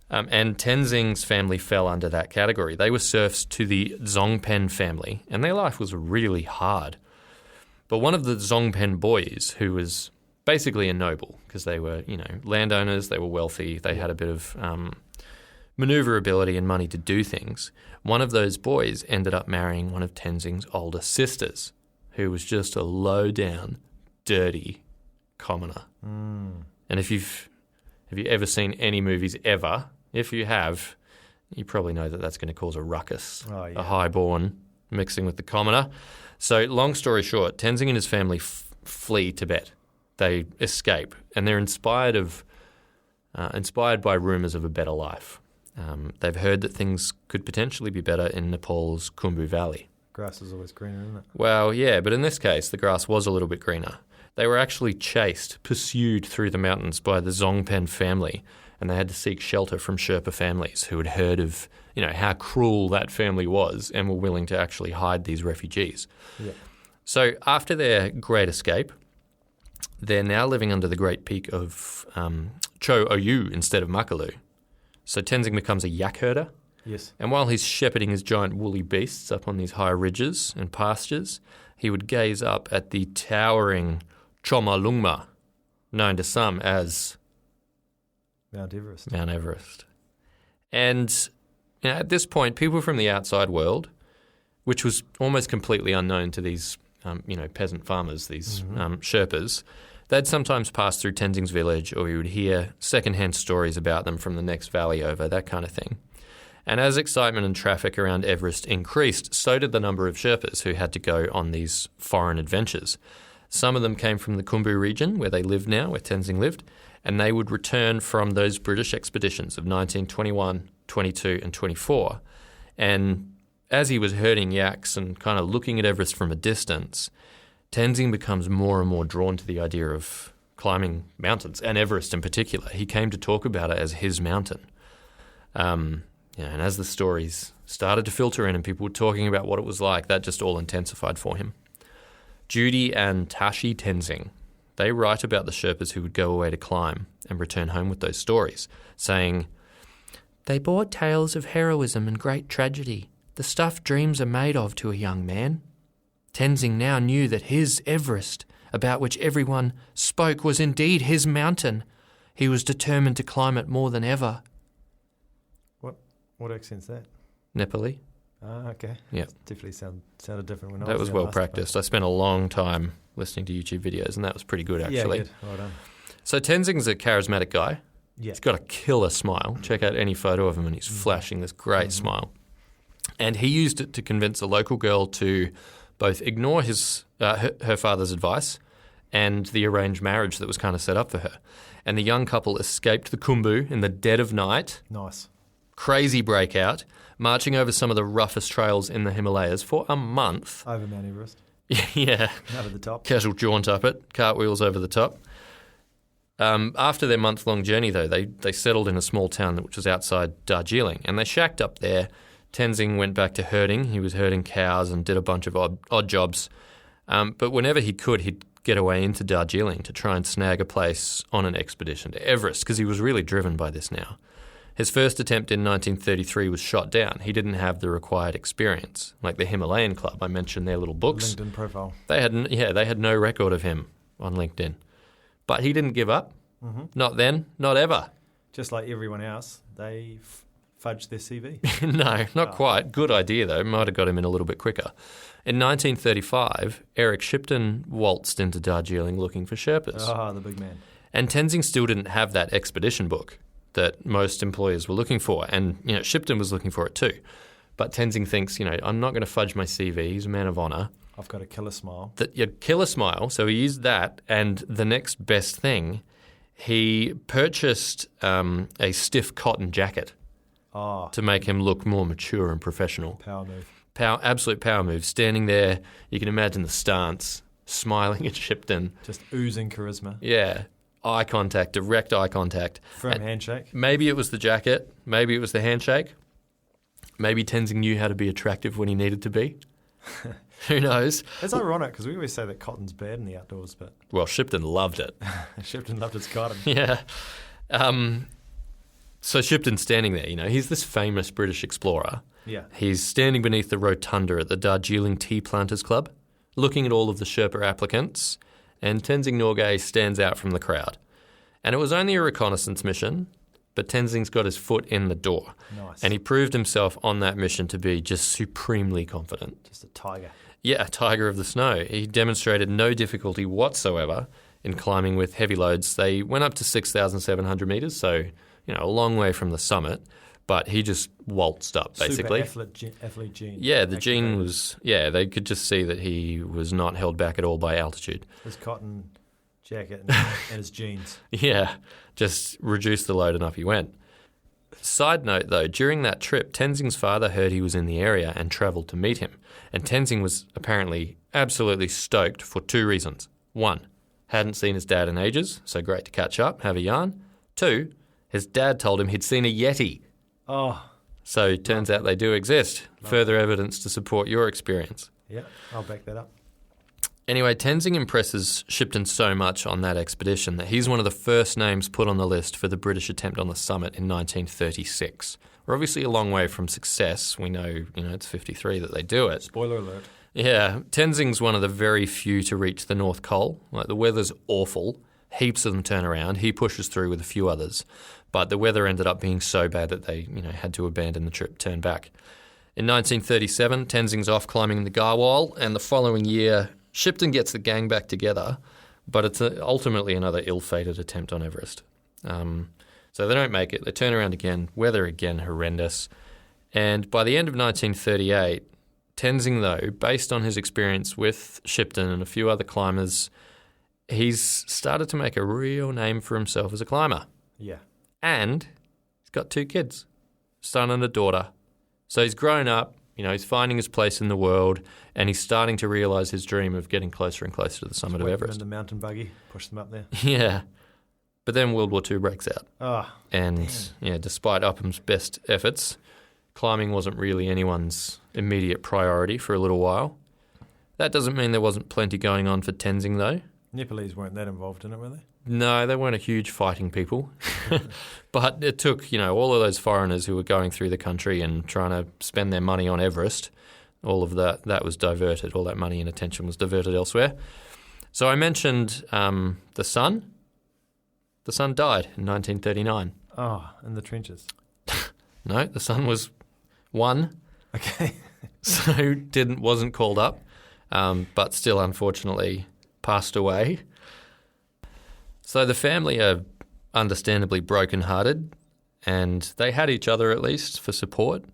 And Tenzing's family fell under that category. They were serfs to the Zongpen family, and their life was really hard. But one of the Zongpen boys, who was basically a noble, because they were, landowners, they were wealthy, they had a bit of maneuverability and money to do things. One of those boys ended up marrying one of Tenzing's older sisters, who was just a low-down, dirty commoner. And have you ever seen any movies ever? If you have, you probably know that that's going to cause a ruckus, a highborn mixing with the commoner. So long story short, Tenzing and his family flee Tibet. They escape, and they're inspired by rumours of a better life. They've heard that things could potentially be better in Nepal's Khumbu Valley. Grass is always greener, isn't it? Well, yeah, but in this case, the grass was a little bit greener. They were actually pursued through the mountains by the Zongpen family, and they had to seek shelter from Sherpa families who had heard of, how cruel that family was and were willing to actually hide these refugees. Yeah. So after their great escape, they're now living under the great peak of Cho Oyu instead of Makalu. So Tenzing becomes a yak herder. Yes. And while he's shepherding his giant woolly beasts up on these high ridges and pastures, he would gaze up at the towering Chomolungma, known to some as Mount Everest. And at this point, people from the outside world, which was almost completely unknown to these peasant farmers, these Sherpas, they'd sometimes pass through Tenzing's village, or you would hear secondhand stories about them from the next valley over, that kind of thing. And as excitement and traffic around Everest increased, so did the number of Sherpas who had to go on these foreign adventures. Some of them came from the Khumbu region, where they live now, where Tenzing lived, and they would return from those British expeditions of 1921, 22 and 24. And as he was herding yaks and kind of looking at Everest from a distance, Tenzing becomes more and more drawn to the idea of climbing mountains, and Everest in particular. He came to talk about it as his mountain. And as the stories started to filter in and people were talking about what it was like, that just all intensified for him. Judy and Tashi Tenzing, they write about the Sherpas who would go away to climb and return home with those stories, saying, "They brought tales of heroism and great tragedy, the stuff dreams are made of to a young man. Tenzing now knew that his Everest, about which everyone spoke, was indeed his mountain. He was determined to climb it more than ever." What accent's that? Nepali. Ah, okay. Yeah. Definitely sounded different when I was That was there well last, practiced. I spent a long time listening to YouTube videos, and that was pretty good, actually. Yeah, good. Well done. So Tenzing's a charismatic guy. Yeah. He's got a killer smile. Check out any photo of him, and he's flashing this great smile. And he used it to convince a local girl to both ignore her father's advice and the arranged marriage that was kind of set up for her. And the young couple escaped the Khumbu in the dead of night. Nice. Crazy breakout, marching over some of the roughest trails in the Himalayas for a month. Over Mount Everest. Yeah. Over the top. Casual jaunt up it, cartwheels over the top. After their month-long journey, though, they settled in a small town which was outside Darjeeling, and they shacked up there. Tenzing went back to herding. He was herding cows and did a bunch of odd jobs. But whenever he could, he'd get away into Darjeeling to try and snag a place on an expedition to Everest, because he was really driven by this now. His first attempt in 1933 was shot down. He didn't have the required experience. Like the Himalayan Club, I mentioned their little books. LinkedIn profile. They had no record of him on LinkedIn. But he didn't give up. Mm-hmm. Not then, not ever. Just like everyone else, they fudged their CV. No, not quite. Good idea, though. Might have got him in a little bit quicker. In 1935, Eric Shipton waltzed into Darjeeling looking for Sherpas. Ah, the big man. And Tenzing still didn't have that expedition book that most employers were looking for. And, Shipton was looking for it too. But Tenzing thinks, I'm not going to fudge my CV. He's a man of honour. I've got a killer smile. Killer smile. So he used that. And the next best thing, he purchased a stiff cotton jacket to make him look more mature and professional. Power move. Absolute power move. Standing there, you can imagine the stance, smiling at Shipton. Just oozing charisma. Yeah. Eye contact, direct eye contact. Firm handshake. Maybe it was the jacket. Maybe it was the handshake. Maybe Tenzing knew how to be attractive when he needed to be. Who knows? It's ironic because we always say that cotton's bad in the outdoors, but... Well, Shipton loved it. Shipton loved his cotton. Yeah. So Shipton's standing there, he's this famous British explorer. Yeah. He's standing beneath the rotunda at the Darjeeling Tea Planters Club, looking at all of the Sherpa applicants, and Tenzing Norgay stands out from the crowd. And it was only a reconnaissance mission, but Tenzing's got his foot in the door. Nice. And he proved himself on that mission to be just supremely confident. Just a tiger. Yeah, a tiger of the snow. He demonstrated no difficulty whatsoever in climbing with heavy loads. They went up to 6,700 metres, so, a long way from the summit. But he just waltzed up, basically. Super athlete gene. Yeah, the gene was... Yeah, they could just see that he was not held back at all by altitude. His cotton jacket and his jeans. Yeah, just reduced the load and up he went. Side note, though, during that trip, Tenzing's father heard he was in the area and travelled to meet him. And Tenzing was apparently absolutely stoked for 2 reasons. 1, hadn't seen his dad in ages, so great to catch up, have a yarn. 2, his dad told him he'd seen a Yeti. Oh. So it turns out they do exist. Further evidence to support your experience. Yeah, I'll back that up. Anyway, Tenzing impresses Shipton so much on that expedition that he's one of the first names put on the list for the British attempt on the summit in 1936. We're obviously a long way from success. We know, it's 53 that they do it. Spoiler alert. Yeah, Tenzing's one of the very few to reach the North Pole. Like, the weather's awful. Heaps of them turn around. He pushes through with a few others. But the weather ended up being so bad that they, had to abandon the trip, turn back. In 1937, Tenzing's off climbing the Garwal, and the following year, Shipton gets the gang back together, but it's ultimately another ill-fated attempt on Everest. So they don't make it. They turn around again. Weather again horrendous. And by the end of 1938, Tenzing, though, based on his experience with Shipton and a few other climbers, he's started to make a real name for himself as a climber. Yeah. And he's got 2 kids, son and a daughter. So he's grown up, he's finding his place in the world, and he's starting to realise his dream of getting closer and closer to the summit of Everest. In the mountain buggy, push them up there. Yeah. But then World War II breaks out. Oh, and, despite Upham's best efforts, climbing wasn't really anyone's immediate priority for a little while. That doesn't mean there wasn't plenty going on for Tenzing, though. Nepalese weren't that involved in it, were they? No, they weren't a huge fighting people. But it took, all of those foreigners who were going through the country and trying to spend their money on Everest, all of that was diverted. All that money and attention was diverted elsewhere. So I mentioned the son. The son died in 1939. Oh, in the trenches. No, the son was 1. Okay. So wasn't called up, but still unfortunately passed away. So the family are understandably broken-hearted, and they had each other at least for support.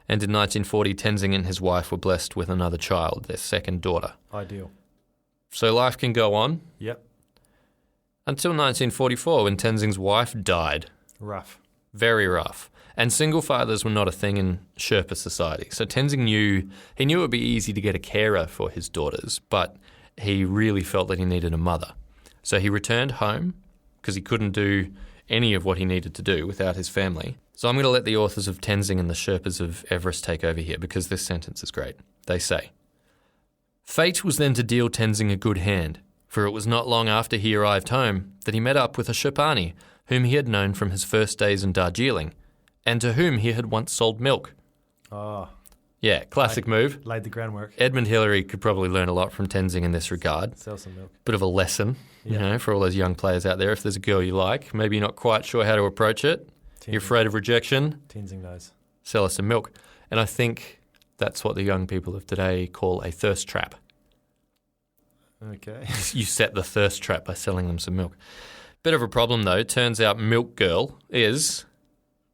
And in 1940, Tenzing and his wife were blessed with another child, their second daughter. Ideal. So life can go on. Yep. Until 1944, when Tenzing's wife died. Rough. Very rough. And single fathers were not a thing in Sherpa society. So Tenzing knew it would be easy to get a carer for his daughters, but he really felt that he needed a mother. So he returned home because he couldn't do any of what he needed to do without his family. So I'm going to let the authors of Tenzing and the Sherpas of Everest take over here because this sentence is great. They say, "Fate was then to deal Tenzing a good hand, for it was not long after he arrived home that he met up with a Sherpani whom he had known from his first days in Darjeeling, and to whom he had once sold milk." Oh. Yeah, classic move. Laid the groundwork. Edmund Hillary could probably learn a lot from Tenzing in this regard. Sell some milk. Bit of a lesson, for all those young players out there. If there's a girl you like, maybe you're not quite sure how to approach it, you're afraid of rejection, Tenzing knows. Sell us some milk. And I think that's what the young people of today call a thirst trap. Okay. You set the thirst trap by selling them some milk. Bit of a problem, though. Turns out Milk Girl is,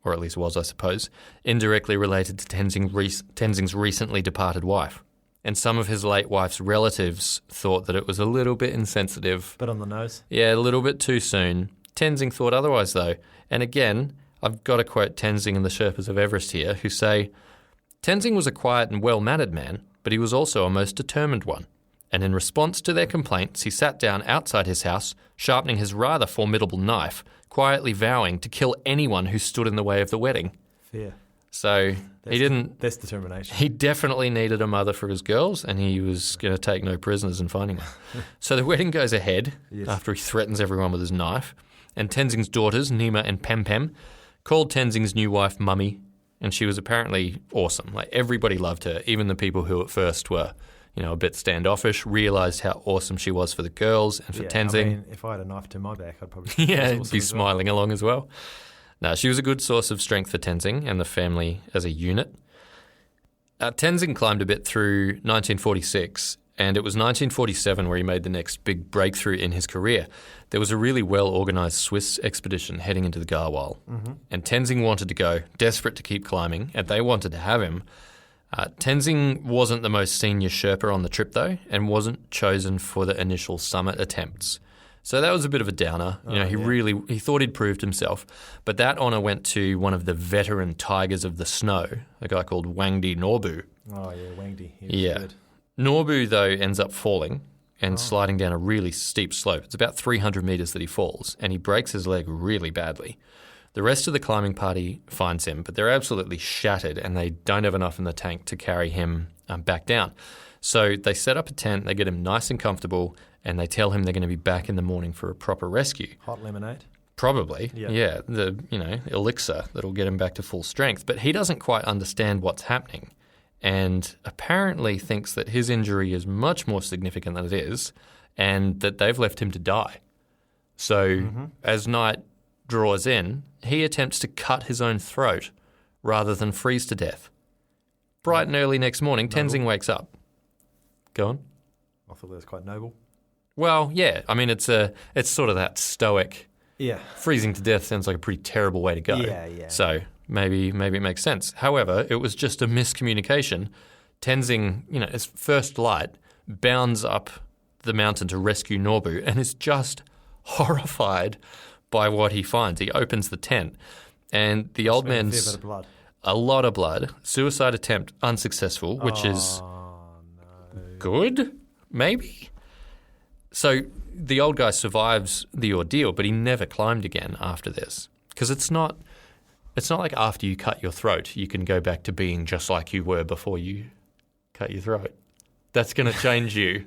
or at least was, I suppose, indirectly related to Tenzing's recently departed wife. And some of his late wife's relatives thought that it was a little bit insensitive. Bit on the nose. Yeah, a little bit too soon. Tenzing thought otherwise, though. And again, I've got to quote Tenzing and the Sherpas of Everest here, who say, Tenzing was a quiet and well-mannered man, but he was also a most determined one. And in response to their complaints, he sat down outside his house, sharpening his rather formidable knife, quietly vowing to kill anyone who stood in the way of the wedding. Fair. So That's determination. He definitely needed a mother for his girls, and he was going to take no prisoners in finding one. So the wedding goes ahead after he threatens everyone with his knife. And Tenzing's daughters, Nima and Pem, called Tenzing's new wife Mummy, and she was apparently awesome. Like, everybody loved her, even the people who at first were, a bit standoffish, realised how awesome she was for the girls and for Tenzing. I mean, if I had a knife to my back, I'd probably be smiling along as well. No, she was a good source of strength for Tenzing and the family as a unit. Tenzing climbed a bit through 1946, and it was 1947 where he made the next big breakthrough in his career. There was a really well-organised Swiss expedition heading into the Garwal, and Tenzing wanted to go, desperate to keep climbing, and they wanted to have him. Tenzing wasn't the most senior Sherpa on the trip, though, and wasn't chosen for the initial summit attempts. So that was a bit of a downer. He thought he'd proved himself. But that honour went to one of the veteran tigers of the snow, a guy called Wangdi Norbu. Oh, yeah, Wangdi. Good. Norbu, though, ends up falling and sliding down a really steep slope. It's about 300 metres that he falls, and he breaks his leg really badly. The rest of the climbing party finds him, but they're absolutely shattered, and they don't have enough in the tank to carry him back down. So they set up a tent, they get him nice and comfortable, and they tell him they're going to be back in the morning for a proper rescue. Hot lemonade? Probably, yeah. The elixir that'll get him back to full strength. But he doesn't quite understand what's happening, and apparently thinks that his injury is much more significant than it is, and that they've left him to die. So as night draws in, he attempts to cut his own throat rather than freeze to death. Bright and early next morning, Tenzing wakes up. Go on. I thought that was quite noble. Well, yeah. I mean, it's sort of that stoic. Yeah. Freezing to death sounds like a pretty terrible way to go. Yeah. So maybe it makes sense. However, it was just a miscommunication. Tenzing, his first light, bounds up the mountain to rescue Norbu and is just horrified by what he finds. He opens the tent, and the old man's a fair bit of blood. A lot of blood. Suicide attempt unsuccessful, which is good, maybe. So the old guy survives the ordeal, but he never climbed again after this, because it's not like after you cut your throat you can go back to being just like you were before you cut your throat. That's going to change you.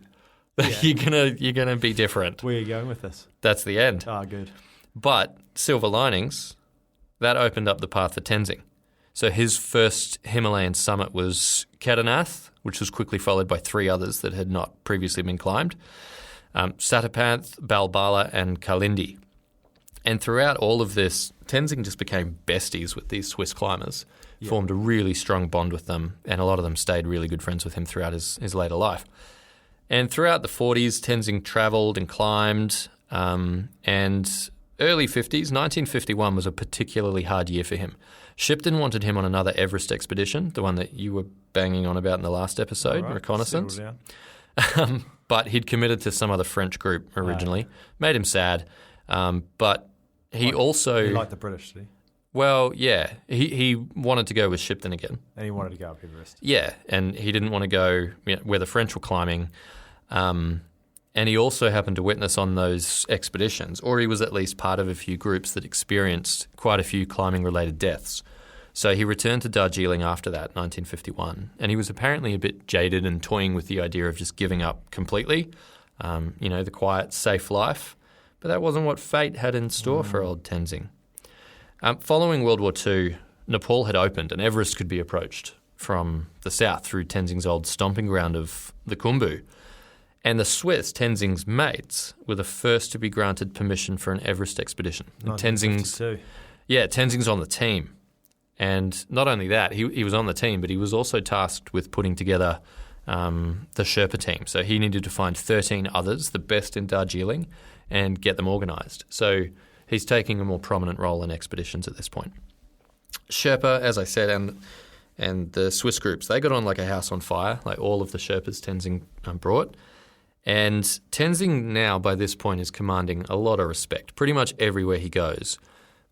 You're gonna be different. Where are you going with this? That's the end. Ah, good. But silver linings, that opened up the path for Tenzing. So his first Himalayan summit was Kedarnath, which was quickly followed by 3 others that had not previously been climbed. Satapanth, Balbala, and Kalindi. And throughout all of this, Tenzing just became besties with these Swiss climbers, formed a really strong bond with them, and a lot of them stayed really good friends with him throughout his later life. And throughout the 40s, Tenzing travelled and climbed, and early 50s, 1951 was a particularly hard year for him. Shipton wanted him on another Everest expedition, the one that you were banging on about in the last episode, Reconnaissance. But he'd committed to some other French group originally. Made him sad. But he also... He liked the British, did he? Well, yeah. He wanted to go with Shipton again. And he wanted to go up Everest. Yeah, and he didn't want to go where the French were climbing. And he also happened to witness on those expeditions, or he was at least part of a few groups that experienced quite a few climbing-related deaths. So he returned to Darjeeling after that, 1951, and he was apparently a bit jaded and toying with the idea of just giving up completely, the quiet, safe life. But that wasn't what fate had in store for old Tenzing. Following World War II, Nepal had opened and Everest could be approached from the south through Tenzing's old stomping ground of the Khumbu. And the Swiss, Tenzing's mates, were the first to be granted permission for an Everest expedition. Tenzing's on the team. And not only that, he was on the team, but he was also tasked with putting together the Sherpa team. So he needed to find 13 others, the best in Darjeeling, and get them organised. So he's taking a more prominent role in expeditions at this point. Sherpa, as I said, and the Swiss groups, they got on like a house on fire, like all of the Sherpas Tenzing brought. And Tenzing now, by this point, is commanding a lot of respect, pretty much everywhere he goes.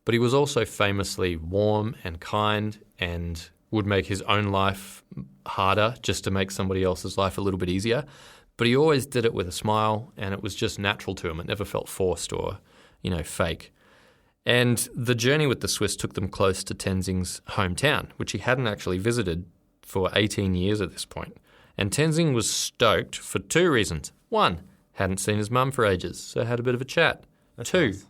But he was also famously warm and kind and would make his own life harder just to make somebody else's life a little bit easier. But he always did it with a smile, and it was just natural to him. It never felt forced or, fake. And the journey with the Swiss took them close to Tenzing's hometown, which he hadn't actually visited for 18 years at this point. And Tenzing was stoked for two reasons. One, hadn't seen his mum for ages, so had a bit of a chat. That's Two, nice.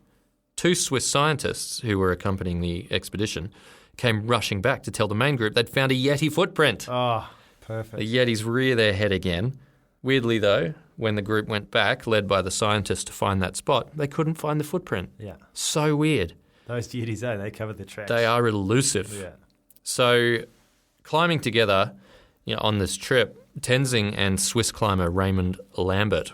Two Swiss scientists who were accompanying the expedition came rushing back to tell the main group they'd found a Yeti footprint. Oh, perfect. The Yetis rear their head again. Weirdly, though, when the group went back, led by the scientists to find that spot, they couldn't find the footprint. Yeah. So weird. Those Yetis, they covered the tracks. They are elusive. Yeah. So climbing together on this trip, Tenzing and Swiss climber Raymond Lambert,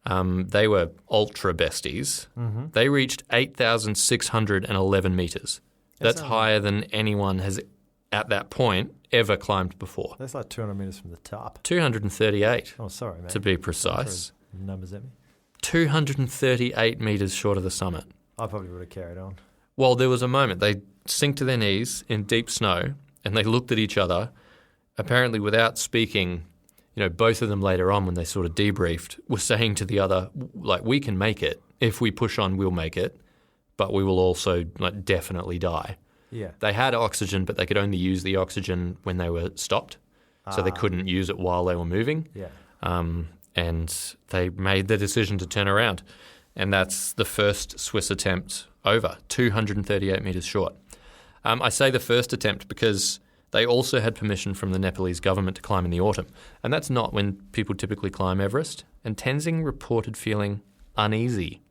they were ultra besties. Mm-hmm. They reached 8,611 metres. That's higher than anyone has, at that point, ever climbed before. That's like 200 metres from the top. 238, Oh, sorry, mate. to be precise. Numbers at me. 238 metres short of the summit. I probably would have carried on. Well, there was a moment. They sank to their knees in deep snow, and they looked at each other, apparently without speaking. Both of them later on, when they sort of debriefed, were saying to the other, like, we can make it. If we push on, we'll make it. But we will also definitely die. Yeah. They had oxygen, but they could only use the oxygen when they were stopped. So they couldn't use it while they were moving. Yeah. And they made the decision to turn around. And that's the first Swiss attempt over, 238 metres short. I say the first attempt because they also had permission from the Nepalese government to climb in the autumn. And that's not when people typically climb Everest. And Tenzing reported feeling uneasy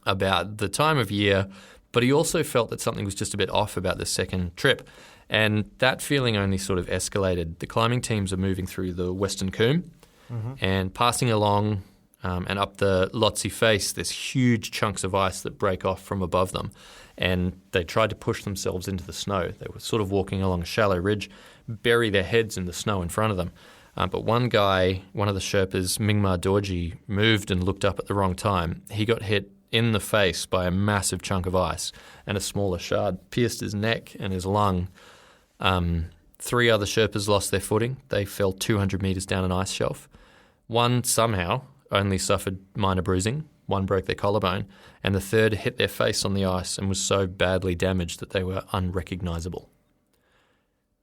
about the time of year, but he also felt that something was just a bit off about the second trip. And that feeling only sort of escalated. The climbing teams are moving through the Western Combe and passing along and up the Lhotse face, there's huge chunks of ice that break off from above them. And they tried to push themselves into the snow. They were sort of walking along a shallow ridge, bury their heads in the snow in front of them. But one guy, one of the Sherpas, Mingma Dorji, moved and looked up at the wrong time. He got hit in the face by a massive chunk of ice, and a smaller shard pierced his neck and his lung. 3 other Sherpas lost their footing. They fell 200 metres down an ice shelf. One somehow only suffered minor bruising. One broke their collarbone, and the third hit their face on the ice and was so badly damaged that they were unrecognisable.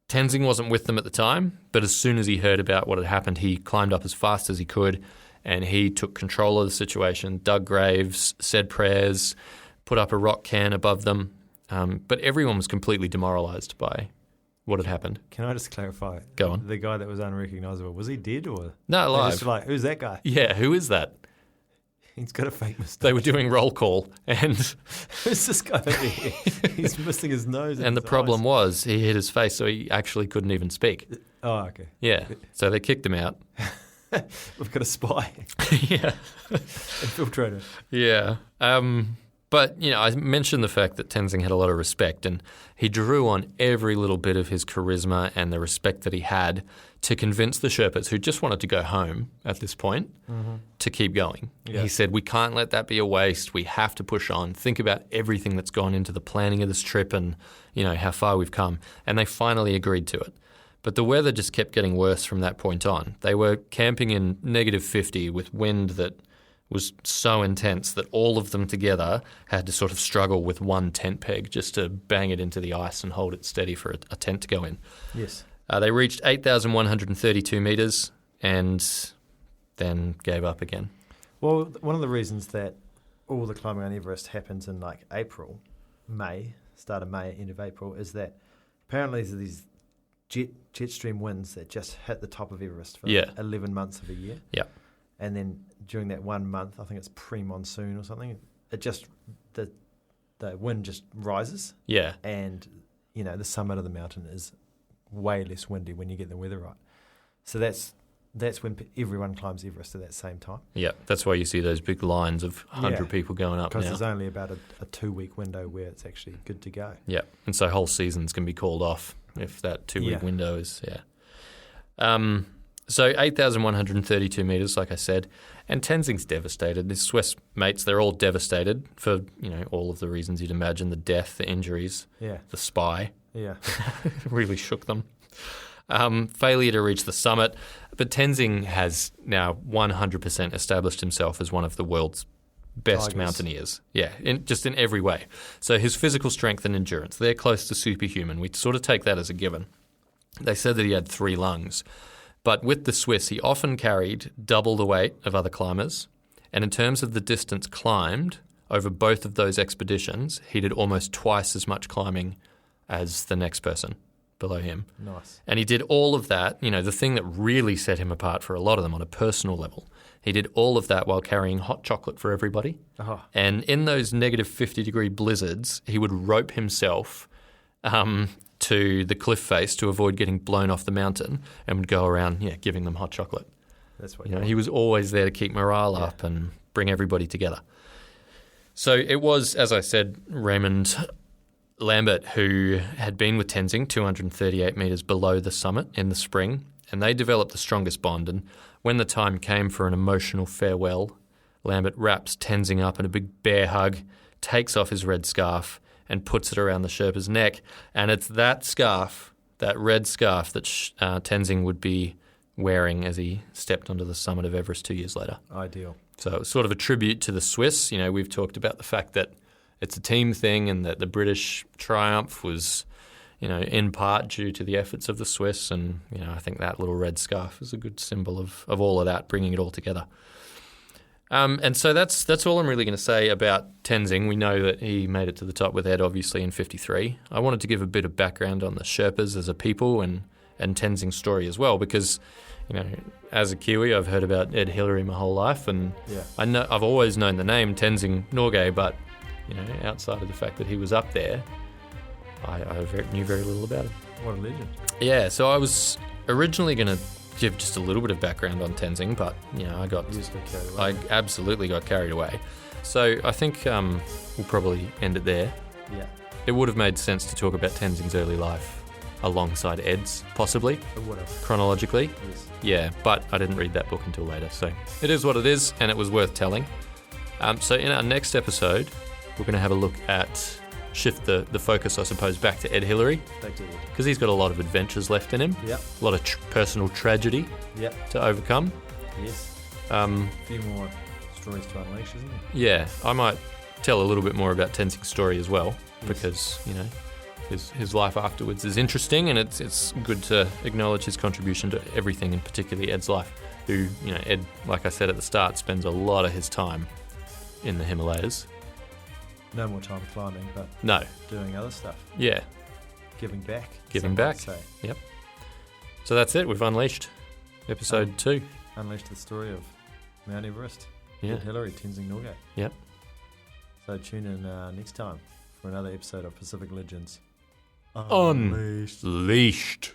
Tenzing wasn't with them at the time, but as soon as he heard about what had happened, he climbed up as fast as he could, and he took control of the situation, dug graves, said prayers, put up a rock cairn above them. But everyone was completely demoralised by what had happened. Can I just clarify? Go on. The guy that was unrecognisable, was he dead or? No, alive. Just like, who's that guy? Yeah, who is that? He's got a fake mistake. They were doing roll call, and Who's this guy? He's missing his nose. and the problem was he hit his face, so he actually couldn't even speak. Oh, okay. Yeah, so they kicked him out. We've got a spy. Yeah. Infiltrator. Yeah. But, I mentioned the fact that Tenzing had a lot of respect, and he drew on every little bit of his charisma and the respect that he had to convince the Sherpas, who just wanted to go home at this point, to keep going. Yeah. He said, we can't let that be a waste. We have to push on. Think about everything that's gone into the planning of this trip and, how far we've come. And they finally agreed to it. But the weather just kept getting worse from that point on. They were camping in -50 with wind that was so intense that all of them together had to sort of struggle with one tent peg just to bang it into the ice and hold it steady for a tent to go in. Yes. They reached 8,132 metres and then gave up again. Well, one of the reasons that all the climbing on Everest happens in like April, May, start of May, end of April, is that apparently there's these jet stream winds that just hit the top of Everest for 11 months of a year. Yeah. And then during that 1 month, I think it's pre-monsoon or something, it just, the wind just rises. Yeah. And, the summit of the mountain is way less windy when you get the weather right. So that's that's when everyone climbs Everest at that same time. Yeah, that's why you see those big lines of 100 people going up now. Because there's only about a 2-week window where it's actually good to go. Yeah, and so whole seasons can be called off if that 2-week window is, So 8,132 metres, like I said, and Tenzing's devastated. His Swiss mates, they're all devastated for, all of the reasons you'd imagine, the death, the injuries, the spy. Yeah. Really shook them. Failure to reach the summit. But Tenzing has now 100% established himself as one of the world's best mountaineers. Yeah, in every way. So his physical strength and endurance, they're close to superhuman. We sort of take that as a given. They said that he had 3 lungs. But with the Swiss, he often carried double the weight of other climbers. And in terms of the distance climbed over both of those expeditions, he did almost twice as much climbing as the next person below him. Nice. And he did all of that, the thing that really set him apart for a lot of them on a personal level. He did all of that while carrying hot chocolate for everybody. Uh-huh. And in those negative 50-degree blizzards, he would rope himself to the cliff face to avoid getting blown off the mountain and would go around, giving them hot chocolate. That's what he was always there to keep morale up and bring everybody together. So it was, as I said, Raymond Lambert, who had been with Tenzing 238 metres below the summit in the spring, and they developed the strongest bond. And when the time came for an emotional farewell, Lambert wraps Tenzing up in a big bear hug, takes off his red scarf and puts it around the Sherpa's neck. And it's that scarf, that red scarf, that Tenzing would be wearing as he stepped onto the summit of Everest 2 years later. Ideal. So it was sort of a tribute to the Swiss. We've talked about the fact that it's a team thing and that the British triumph was, in part due to the efforts of the Swiss. And, I think that little red scarf is a good symbol of all of that, bringing it all together. And so that's all I'm really going to say about Tenzing. We know that he made it to the top with Ed, obviously, in 53. I wanted to give a bit of background on the Sherpas as a people and Tenzing's story as well, because, as a Kiwi, I've heard about Ed Hillary my whole life, and I've always known the name Tenzing Norgay, but outside of the fact that he was up there, I knew very little about him. What a legend. Yeah, so I was originally going to give just a little bit of background on Tenzing, but I absolutely got carried away. So I think we'll probably end it there. Yeah. It would have made sense to talk about Tenzing's early life alongside Ed's, possibly, It would have. chronologically. Yes. Yeah, but I didn't read that book until later, so it is what it is, and it was worth telling. So in our next episode, we're going to have a look at, shift the focus, I suppose, back to Ed Hillary, Back to Ed. because he's got a lot of adventures left in him, Yep. a lot of personal tragedy Yep. to overcome. Yes. A few more stories to unleash, isn't there? Yeah, I might tell a little bit more about Tenzing's story as well, Yes. because, his life afterwards is interesting, and it's good to acknowledge his contribution to everything, and particularly Ed's life, who, Ed, like I said at the start, spends a lot of his time in the Himalayas. No more time climbing, but No. doing other stuff. Yeah. Giving back. Giving some back. might say. Yep. So that's it. We've unleashed episode 2. Unleashed the story of Mount Everest. Yeah. Ed Hillary, Tenzing Norgay. Yep. So tune in next time for another episode of Pacific Legends. Unleashed.